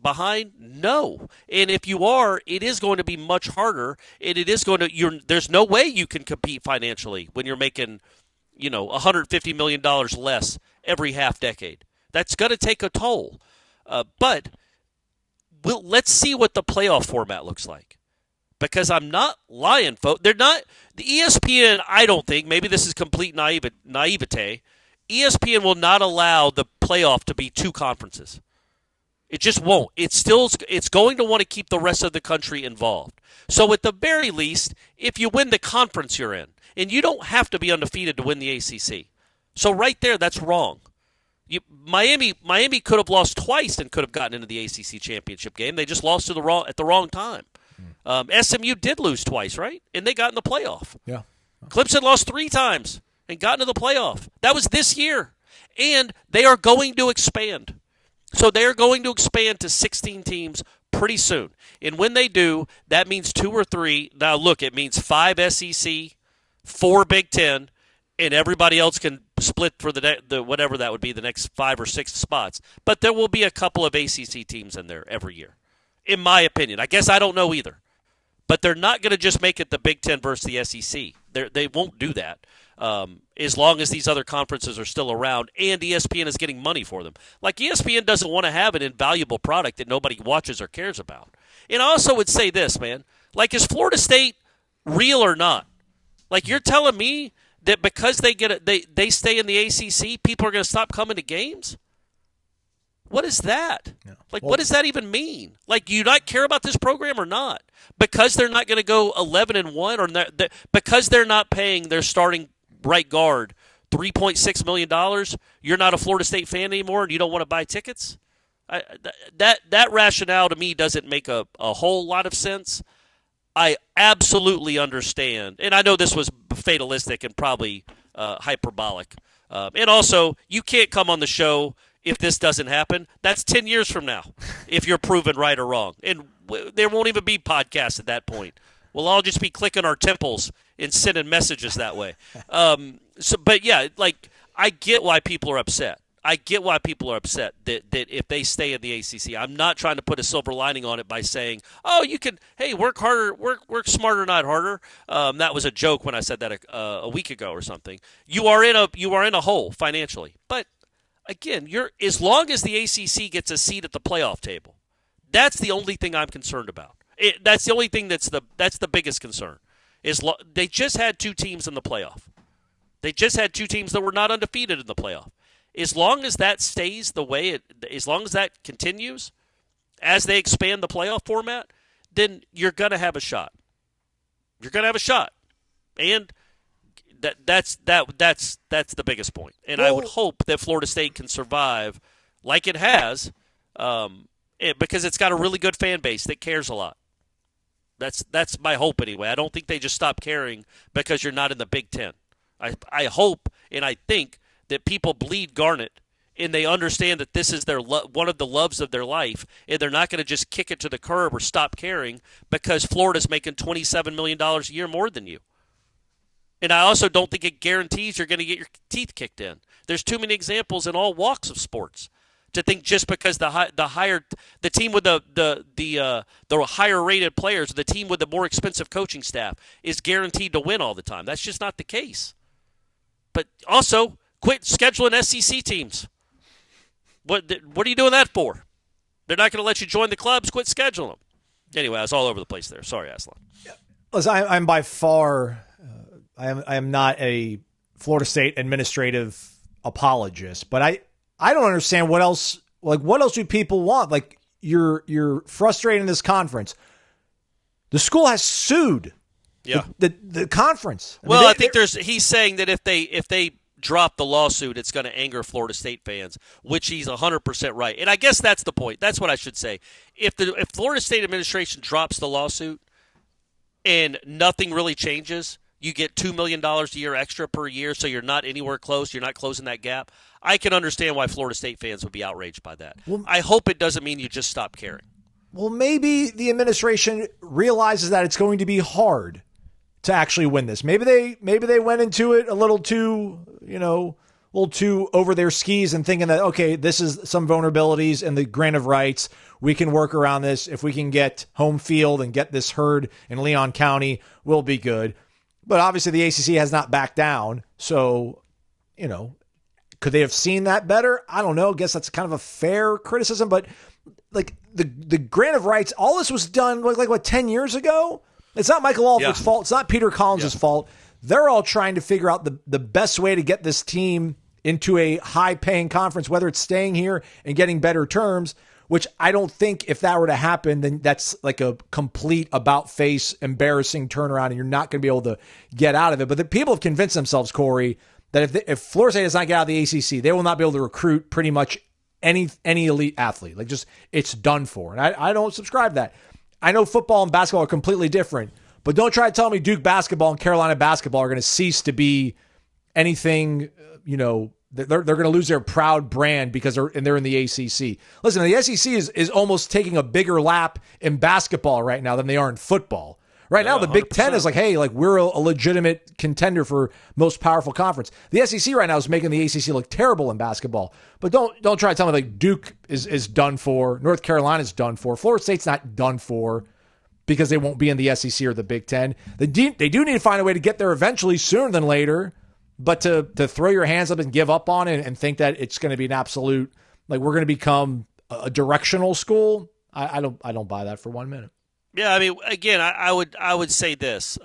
behind? No. And if you are, it is going to be much harder, and it is going to. There's no way you can compete financially when you're making, $150 million less every half decade. That's going to take a toll. But let's see what the playoff format looks like. Because I'm not lying, folks. They're not the ESPN. I don't think, maybe this is complete naivete. ESPN will not allow the playoff to be two conferences. It just won't. It's going to want to keep the rest of the country involved. So at the very least, if you win the conference you're in, and you don't have to be undefeated to win the ACC. So right there, that's wrong. Miami could have lost twice and could have gotten into the ACC championship game. They just lost at the wrong time. SMU did lose twice, right? And they got in the playoff. Yeah. Clemson lost 3 times and got into the playoff. That was this year. And they are going to expand. So they are going to expand to 16 teams pretty soon. And when they do, that means 2 or 3. Now, look, it means 5 SEC, 4 Big Ten, and everybody else can split for the whatever that would be, the next 5 or 6 spots. But there will be a couple of ACC teams in there every year, in my opinion. I guess I don't know either. But they're not going to just make it the Big Ten versus the SEC. They won't do that as long as these other conferences are still around and ESPN is getting money for them. Like ESPN doesn't want to have an invaluable product that nobody watches or cares about. And I also would say this, man. Like, is Florida State real or not? Like, you're telling me that because they stay in the ACC, people are going to stop coming to games? What is that? Yeah. Like, what does that even mean? Like, do you not care about this program or not? Because they're not going to go 11-1, or because they're not paying their starting right guard $3.6 million, you're not a Florida State fan anymore and you don't want to buy tickets? That rationale to me doesn't make a whole lot of sense. I absolutely understand, and I know this was fatalistic and probably hyperbolic. And also, you can't come on the show if this doesn't happen. That's 10 years from now if you're proven right or wrong. And there won't even be podcasts at that point. We'll all just be clicking our temples and sending messages that way. But, yeah, like, I get why people are upset. I get why people are upset that if they stay in the ACC. I'm not trying to put a silver lining on it by saying, oh, you can, hey, work harder, work smarter, not harder. That was a joke when I said that a week ago or something. You are in a hole financially. But, again, as long as the ACC gets a seat at the playoff table, that's the only thing I'm concerned about. That's the only thing that's the biggest concern. They just had two teams in the playoff. They just had two teams that were not undefeated in the playoff. As long as that stays the way as long as that continues, as they expand the playoff format, then you're going to have a shot. You're going to have a shot, and that's the biggest point. And I would hope that Florida State can survive, like it has, because it's got a really good fan base that cares a lot. That's my hope anyway. I don't think they just stop caring because you're not in the Big Ten. I hope and I think that people bleed Garnet and they understand that this is their one of the loves of their life, and they're not going to just kick it to the curb or stop caring because Florida's making $27 million a year more than you. And I also don't think it guarantees you're going to get your teeth kicked in. There's too many examples in all walks of sports to think just because the team with the higher rated players, the team with the more expensive coaching staff is guaranteed to win all the time. That's just not the case. But also, quit scheduling SEC teams. What are you doing that for? They're not going to let you join the clubs. Quit scheduling them. Anyway, I was all over the place there. Sorry, Aslan. Listen, I'm by far, I am not a Florida State administrative apologist, but I don't understand what else do people want? Like, you're frustrating this conference. The school has sued the conference. I think he's saying that if they drop the lawsuit, it's going to anger Florida State fans, which he's 100% right. And I guess that's the point. That's what I should say. If Florida State administration drops the lawsuit and nothing really changes, you get $2 million a year extra per year, so you're not anywhere close. You're not closing that gap. I can understand why Florida State fans would be outraged by that. Well, I hope it doesn't mean you just stop caring. Well, maybe the administration realizes that it's going to be hard to actually win this. Maybe they went into it a little too over their skis and thinking that, okay, this is some vulnerabilities in the grant of rights. We can work around this. If we can get home field and get this herd in Leon County, we'll be good. But obviously the ACC has not backed down. So, could they have seen that better? I don't know. I guess that's kind of a fair criticism. But like the grant of rights, all this was done like 10 years ago? It's not Michael Alford's fault. It's not Peter Collins' fault. They're all trying to figure out the best way to get this team into a high-paying conference, whether it's staying here and getting better terms, which I don't think if that were to happen, then that's like a complete about-face, embarrassing turnaround, and you're not going to be able to get out of it. But the people have convinced themselves, Corey, that if Florida State does not get out of the ACC, they will not be able to recruit pretty much any elite athlete. Like, just, it's done for. And I don't subscribe to that. I know football and basketball are completely different, but don't try to tell me Duke basketball and Carolina basketball are going to cease to be anything, they're going to lose their proud brand because they're in the ACC. Listen, the SEC is almost taking a bigger lap in basketball right now than they are in football. Right now, the Big 100%. Ten is like, hey, like we're a legitimate contender for most powerful conference. The SEC right now is making the ACC look terrible in basketball. But don't try to tell me like Duke is done for, North Carolina's done for, Florida State's not done for because they won't be in the SEC or the Big Ten. They do need to find a way to get there eventually, sooner than later. But to throw your hands up and give up on it and think that it's going to be an absolute, like we're going to become a directional school, I don't buy that for 1 minute. Yeah, I mean, again, I would say this.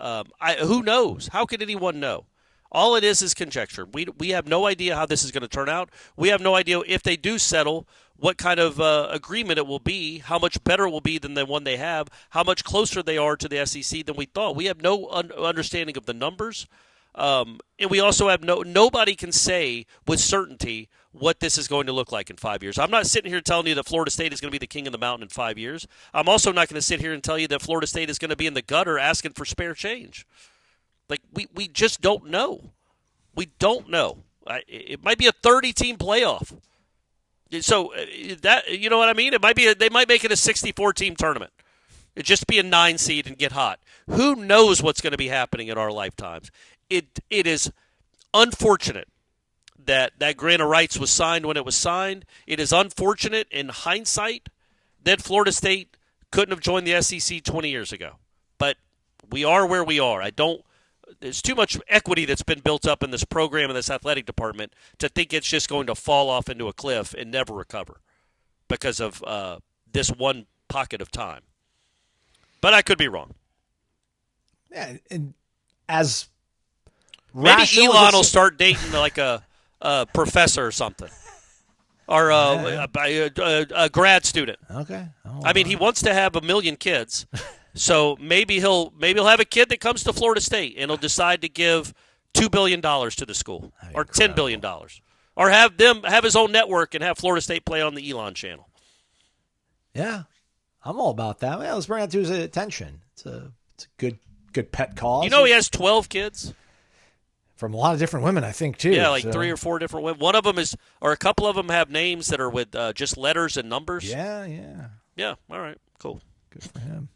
Who knows? How could anyone know? All it is conjecture. We have no idea how this is going to turn out. We have no idea if they do settle, what kind of agreement it will be, how much better it will be than the one they have, how much closer they are to the SEC than we thought. We have no understanding of the numbers. And we also have nobody can say with certainty what this is going to look like in 5 years. I'm not sitting here telling you that Florida State is going to be the king of the mountain in 5 years. I'm also not going to sit here and tell you that Florida State is going to be in the gutter asking for spare change. Like, we just don't know. We don't know. It might be a 30-team playoff. So that, you know what I mean? It might be they might make it a 64-team tournament. It just be a 9 seed and get hot. Who knows what's going to be happening in our lifetimes? It is unfortunate that grant of rights was signed when it was signed. It is unfortunate in hindsight that Florida State couldn't have joined the SEC 20 years ago. But we are where we are. There's too much equity that's been built up in this program and this athletic department to think it's just going to fall off into a cliff and never recover because of this one pocket of time. But I could be wrong. Yeah, and as maybe rational. Elon will start dating like a professor or something, or a grad student. Okay. Oh, I mean, he wants to have 1 million kids, so maybe he'll have a kid that comes to Florida State and he'll decide to give $2 billion to the school or $10 billion, or have his own network and have Florida State play on the Elon channel. Yeah, I'm all about that. Well, let's bring it to his attention. It's a good pet cause. You know, he has 12 kids from a lot of different women, I think, too. Yeah, like 3 or 4 different women. One of them or a couple of them have names that are with just letters and numbers. Yeah. Yeah. All right. Cool. Good for him.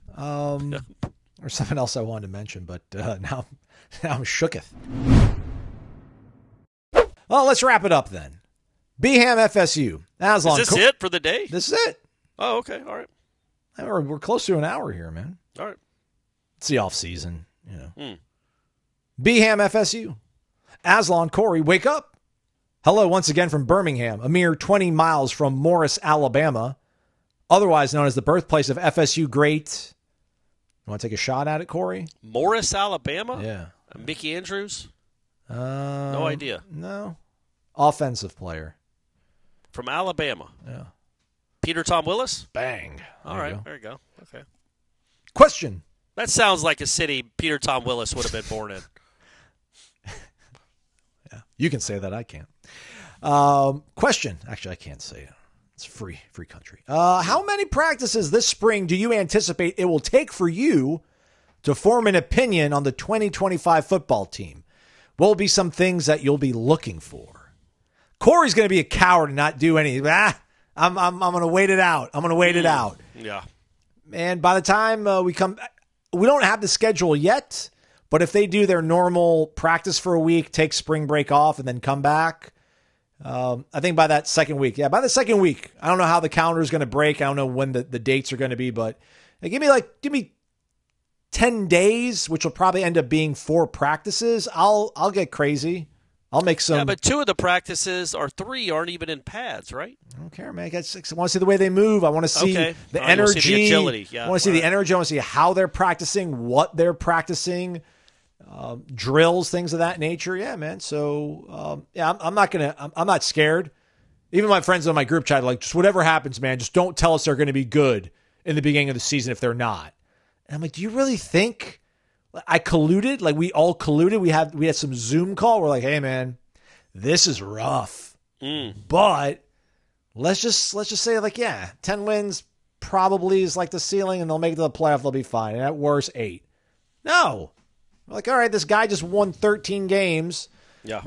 There's something else I wanted to mention, but now I'm shooketh. Well, let's wrap it up then. Beham FSU. Aslan, is this it for the day? This is it. Oh, okay. All right. We're close to an hour here, man. All right. It's the off season, you know. Beham FSU. Aslan, Corey, wake up. Hello once again from Birmingham, a mere 20 miles from Morris, Alabama, otherwise known as the birthplace of FSU great. You want to take a shot at it, Corey? Morris, Alabama? Yeah. Mickey Andrews? No idea. No. Offensive player. From Alabama? Yeah. Peter Tom Willis? Bang. All right. There you go. Okay. Question. That sounds like a city Peter Tom Willis would have been born in. Yeah. You can say that. I can't. Question. Actually, I can't say it. It's free country. How many practices this spring do you anticipate it will take for you to form an opinion on the 2025 football team? What will be some things that you'll be looking for? Corey's going to be a coward and not do any. I'm going to wait it out. Yeah. And by the time we don't have the schedule yet, but if they do their normal practice for a week, take spring break off, and then come back, I think by that second week. Yeah, by the second week. I don't know how the calendar is going to break. I don't know when the dates are going to be, but give me 10 days, which will probably end up being 4 practices. I'll get crazy. I'll make some. Yeah, but 2 of the practices or 3 aren't even in pads, right? I don't care, man. I want to see the way they move. I want to see the energy. See the agility. Yeah, I want to see the energy. I want to see how they're practicing, what they're practicing, drills, things of that nature. Yeah, man. So, I'm not scared. Even my friends on my group chat are like, just whatever happens, man, just don't tell us they're going to be good in the beginning of the season if they're not. And I'm like, do you really think I colluded? Like, we all colluded. We had some Zoom call. We're like, hey, man, this is rough. But let's just say, like, 10 wins probably is like the ceiling, and they'll make it to the playoff. They'll be fine. And at worst, 8. No. We're like, all right, this guy just won 13 games. Yeah.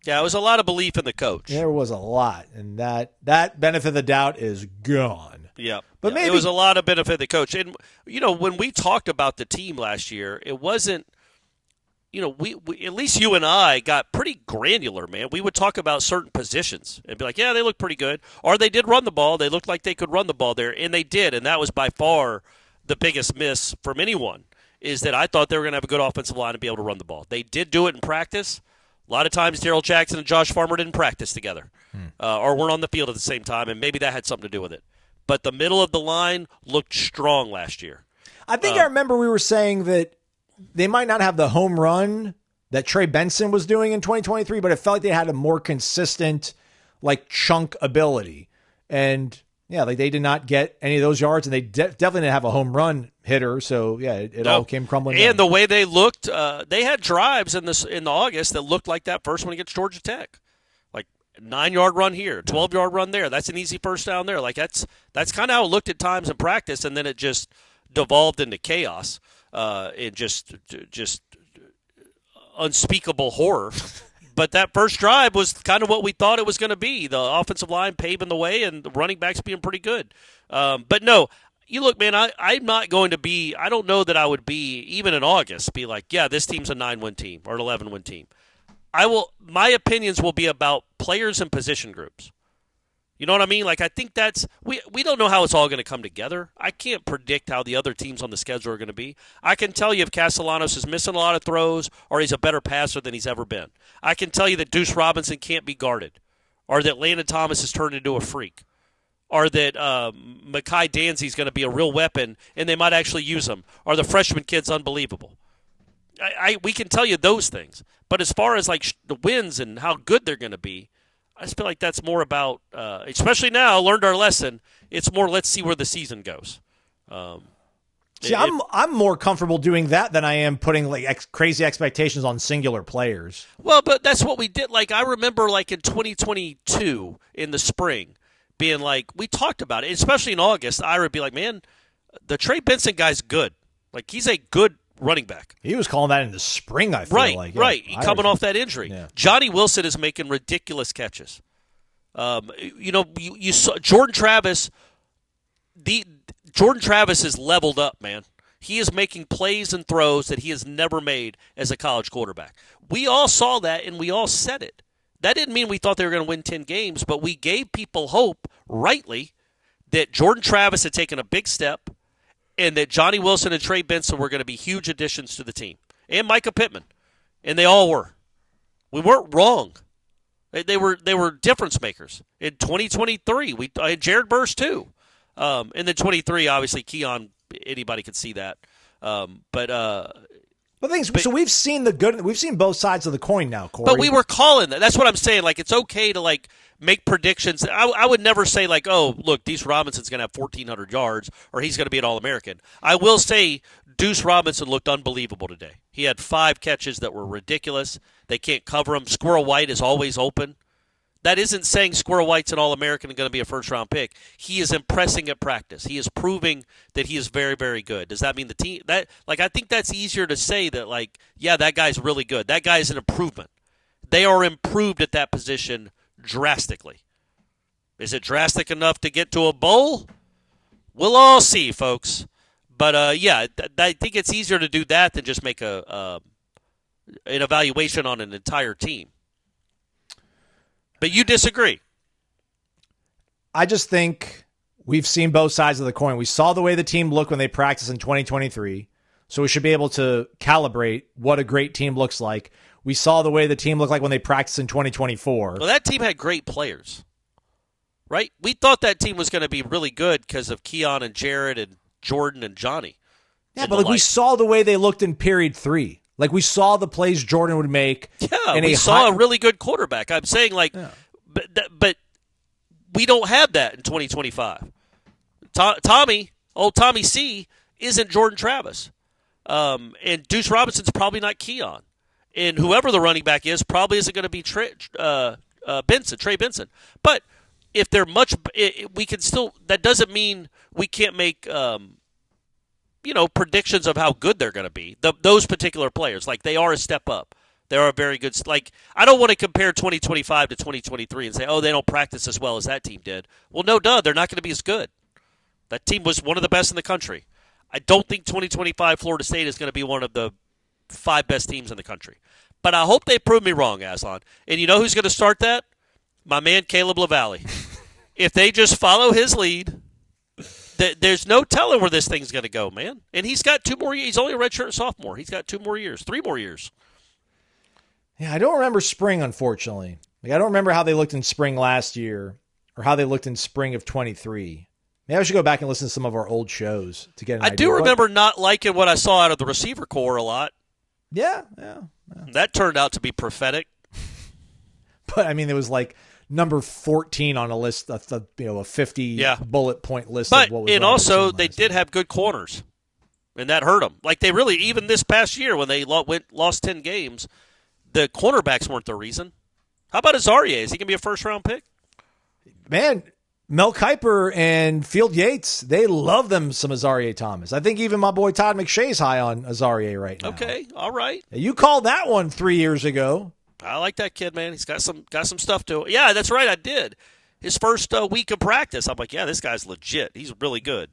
Yeah, it was a lot of belief in the coach. There was a lot, and that benefit of the doubt is gone. Yeah. But maybe it was a lot of benefit of the coach. And, when we talked about the team last year, it wasn't, we at least you and I got pretty granular, man. We would talk about certain positions and be like, yeah, they look pretty good. Or they did run the ball. They looked like they could run the ball there, and they did. And that was by far the biggest miss from anyone, is that I thought they were going to have a good offensive line and be able to run the ball. They did do it in practice. A lot of times Darrell Jackson and Josh Farmer didn't practice together or weren't on the field at the same time, and maybe that had something to do with it. But the middle of the line looked strong last year. I think I remember we were saying that they might not have the home run that Trey Benson was doing in 2023, but it felt like they had a more consistent, chunk ability. And, they did not get any of those yards, and they definitely didn't have a home run hitter. So, it all came crumbling down. And the way they looked, they had drives in August that looked like that first one against Georgia Tech. 9-yard run here, 12-yard run there. That's an easy first down there. That's kind of how it looked at times in practice, and then it just devolved into chaos and just unspeakable horror. But that first drive was kind of what we thought it was going to be. The offensive line paving the way and the running backs being pretty good. But no, you look, man, I'm not going to be – I don't know that I would be, even in August, be like, yeah, this team's a 9-win team or an 11-win team. My opinions will be about players and position groups. You know what I mean? I think that's we don't know how it's all going to come together. I can't predict how the other teams on the schedule are going to be. I can tell you if Castellanos is missing a lot of throws or he's a better passer than he's ever been. I can tell you that Deuce Robinson can't be guarded, or that Landon Thomas has turned into a freak, or that Mekhi Danzy's going to be a real weapon and they might actually use him, or the freshman kid's unbelievable. we can tell you those things. But as far as like the wins and how good they're going to be, I just feel like that's more about, especially now, learned our lesson. It's more let's see where the season goes. I'm more comfortable doing that than I am putting like crazy expectations on singular players. Well, but that's what we did. Like I remember, like in 2022 in the spring, being like we talked about it, especially in August. I would be like, man, the Trey Benson guy's good. Like he's a good running back. He was calling that in the spring, I feel like. Yeah, Right, coming off that injury. Yeah. Johnny Wilson is making ridiculous catches. You saw Jordan Travis. Jordan Travis is leveled up, man. He is making plays and throws that he has never made as a college quarterback. We all saw that, and we all said it. That didn't mean we thought they were going to win 10 games, but we gave people hope, rightly, that Jordan Travis had taken a big step and that Johnny Wilson and Trey Benson were going to be huge additions to the team. And Micah Pittman. And they all were. We weren't wrong. They were difference makers. In 2023, we had Jared Burst too. And then 23, obviously, Keon, anybody could see that. So we've seen we've seen both sides of the coin now, Corey. But we were calling that. That's what I'm saying. Like, it's okay to, like, make predictions. I would never say, like, oh, look, Deuce Robinson's going to have 1,400 yards or he's going to be an All-American. I will say Deuce Robinson looked unbelievable today. He had 5 catches that were ridiculous. They can't cover him. Squirrel White is always open. That isn't saying Squirrel White's an All-American and going to be a first-round pick. He is impressing at practice. He is proving that he is very, very good. Does that mean the team? I think that's easier to say that, like, yeah, that guy's really good. That guy is an improvement. They are improved at that position drastically. Is it drastic enough to get to a bowl? We'll all see, folks. But, I think it's easier to do that than just make an evaluation on an entire team. But you disagree. I just think we've seen both sides of the coin. We saw the way the team looked when they practiced in 2023, so we should be able to calibrate what a great team looks like. We saw the way the team looked like when they practiced in 2024. Well, that team had great players, right? We thought that team was going to be really good because of Keon and Jared and Jordan and Johnny. Yeah, but we saw the way they looked in period 3. Like, we saw the plays Jordan would make. Yeah, we saw a really good quarterback. I'm saying, like, but we don't have that in 2025. Old Tommy C, isn't Jordan Travis. And Deuce Robinson's probably not Keon. And whoever the running back is probably isn't going to be Trey Benson. But if they're we can still – that doesn't mean we can't make predictions of how good they're going to be. Those particular players, like they are a step up. They are a very good. Like I don't want to compare 2025 to 2023 and say, oh, they don't practice as well as that team did. Well, no, duh, they're not going to be as good. That team was one of the best in the country. I don't think 2025 Florida State is going to be one of the 5 best teams in the country. But I hope they prove me wrong, Aslan. And you know who's going to start that? My man Caleb LaValle. If they just follow his lead. There's no telling where this thing's going to go, man. And he's got 2 more years. He's only a redshirt sophomore. He's got 2 more years, 3 more years. Yeah, I don't remember spring, unfortunately. Like, I don't remember how they looked in spring last year or how they looked in spring of 23. Maybe I should go back and listen to some of our old shows to get an idea. I do remember not liking what I saw out of the receiver core a lot. Yeah. That turned out to be prophetic. But, I mean, it was like number 14 on a list, a 50 bullet point list of what was and also, they did have good corners, and that hurt them. Like, they really, even this past year when they lost 10 games, the cornerbacks weren't the reason. How about Azaria? Is he going to be a first-round pick? Man, Mel Kiper and Field Yates, they love them some Azaria Thomas. I think even my boy Todd McShay's high on Azaria right now. Okay, all right. You called that one 3 years ago. I like that kid, man. He's got some stuff to it. Yeah, that's right, I did. His first week of practice, I'm like, yeah, this guy's legit. He's really good.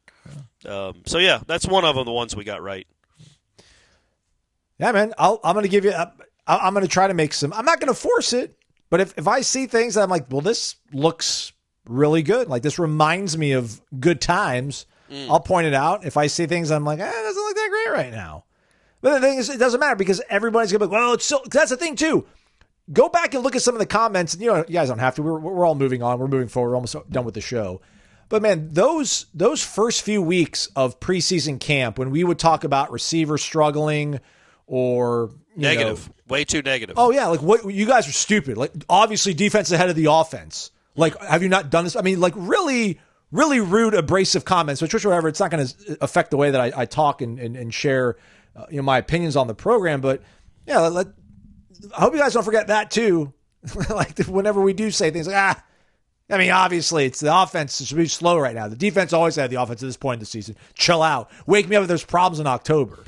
So, yeah, that's one of them, the ones we got right. Yeah, man, I'm going to give you I'm going to try to make some – I'm not going to force it, but if I see things that I'm like, well, this looks really good. Like, this reminds me of good times. I'll point it out. If I see things I'm like, it doesn't look that great right now. But the thing is, it doesn't matter because everybody's going to be like, well, it's still – that's the thing, too. Go back and look at some of the comments. And, you guys don't have to. We're all moving on. We're moving forward. We're almost done with the show. But, man, those first few weeks of preseason camp when we would talk about receivers struggling or negative. Way too negative. Oh, yeah. Like, what? You guys are stupid. Like, obviously, defense ahead of the offense. Like, have you not done this? I mean, like, really, really rude, abrasive comments, which whatever. It's not going to affect the way that I talk and share my opinions on the program. But, yeah, I hope you guys don't forget that, too. Like, whenever we do say things like, I mean, obviously, it's the offense should be slow right now. The defense always had the offense at this point in the season. Chill out. Wake me up if there's problems in October.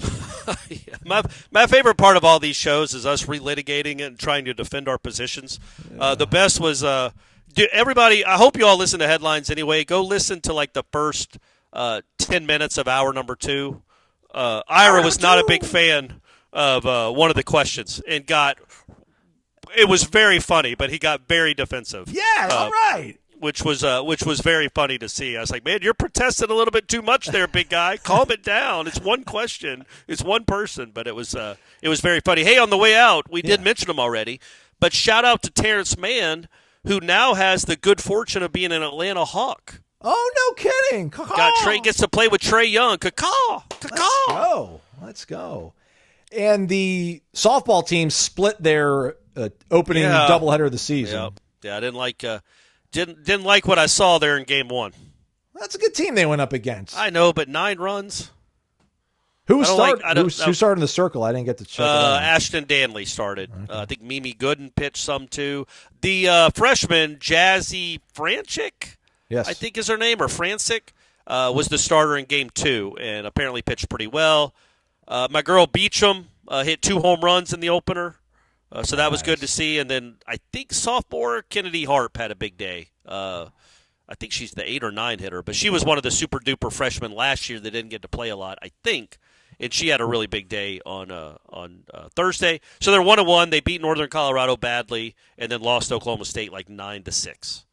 Yeah. My favorite part of all these shows is us relitigating it and trying to defend our positions. The best was everybody. I hope you all listen to headlines anyway. Go listen to like the first 10 minutes of hour number 2. Ira was not a big fan of one of the questions and it was very funny, but he got very defensive. Yeah, all right. Which was very funny to see. I was like, man, you're protesting a little bit too much there, big guy. Calm it down. It's one question. It's one person. But it was very funny. Hey, on the way out, we did mention him already, but shout out to Terrence Mann, who now has the good fortune of being an Atlanta Hawk. Oh, no kidding. Gets to play with Trae Young. Let's go. And the softball team split their opening doubleheader of the season. Yeah, I didn't like didn't like what I saw there in game 1. That's a good team they went up against. I know, but 9 runs. Who started in the circle? I didn't get to check it out. Ashton Danley started. Okay. I think Mimi Gooden pitched some too. The freshman, Jazzy Franchik, I think is her name, or Francic, was the starter in game 2 and apparently pitched pretty well. My girl Beecham hit 2 home runs in the opener. So that was good to see. And then I think sophomore Kennedy Harp had a big day. I think she's the 8 or 9 hitter, but she was one of the super-duper freshmen last year that didn't get to play a lot, I think. And she had a really big day on Thursday. So they're 1-1. They beat Northern Colorado badly and then lost Oklahoma State like 9-6.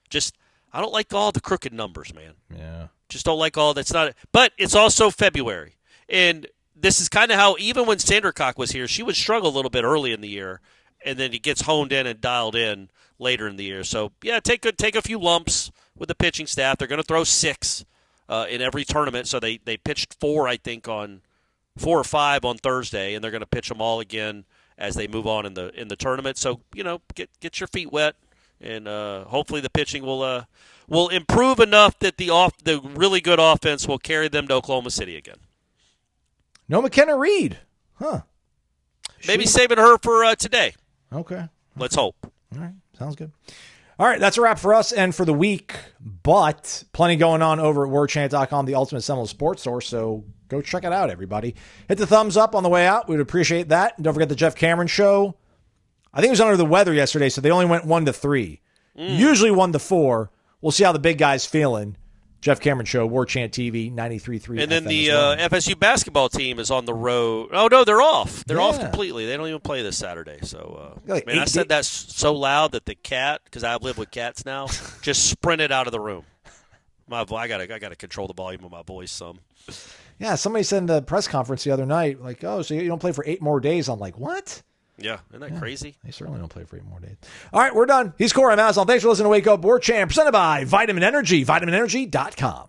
I don't like all the crooked numbers, man. Yeah. Just don't like all that's not – but it's also February. And this is kind of how even when Sandercock was here, she would struggle a little bit early in the year. And then he gets honed in and dialed in later in the year. So, yeah, take a few lumps with the pitching staff. They're going to throw 6 in every tournament. So they pitched 4, I think, on 4 or 5 on Thursday, and they're going to pitch them all again as they move on in the tournament. So, get your feet wet, and hopefully the pitching will improve enough that the really good offense will carry them to Oklahoma City again. No McKenna Reed. Huh. Maybe saving her for today. Okay. Let's hope. All right. Sounds good. All right. That's a wrap for us and for the week. But plenty going on over at warchant.com, the ultimate Seminole sports source. So go check it out, everybody. Hit the thumbs up on the way out. We'd appreciate that. And don't forget the Jeff Cameron show. I think he was under the weather yesterday, so they only went 1-3. Usually 1-4. We'll see how the big guy's feeling. Jeff Cameron Show, Warchant TV, 93.3. And then the FSU basketball team is on the road. Oh, no, they're off. They're off completely. They don't even play this Saturday. So, I said that so loud that the cat, because I live with cats now, just sprinted out of the room. I gotta control the volume of my voice some. Yeah, somebody said in the press conference the other night, like, oh, so you don't play for 8 more days. I'm like, what? Yeah, isn't that crazy? They certainly don't play for 8 more days. All right, we're done. He's Corey Mazal. Thanks for listening to Wake Up Warchant, presented by Vitamin Energy, vitaminenergy.com.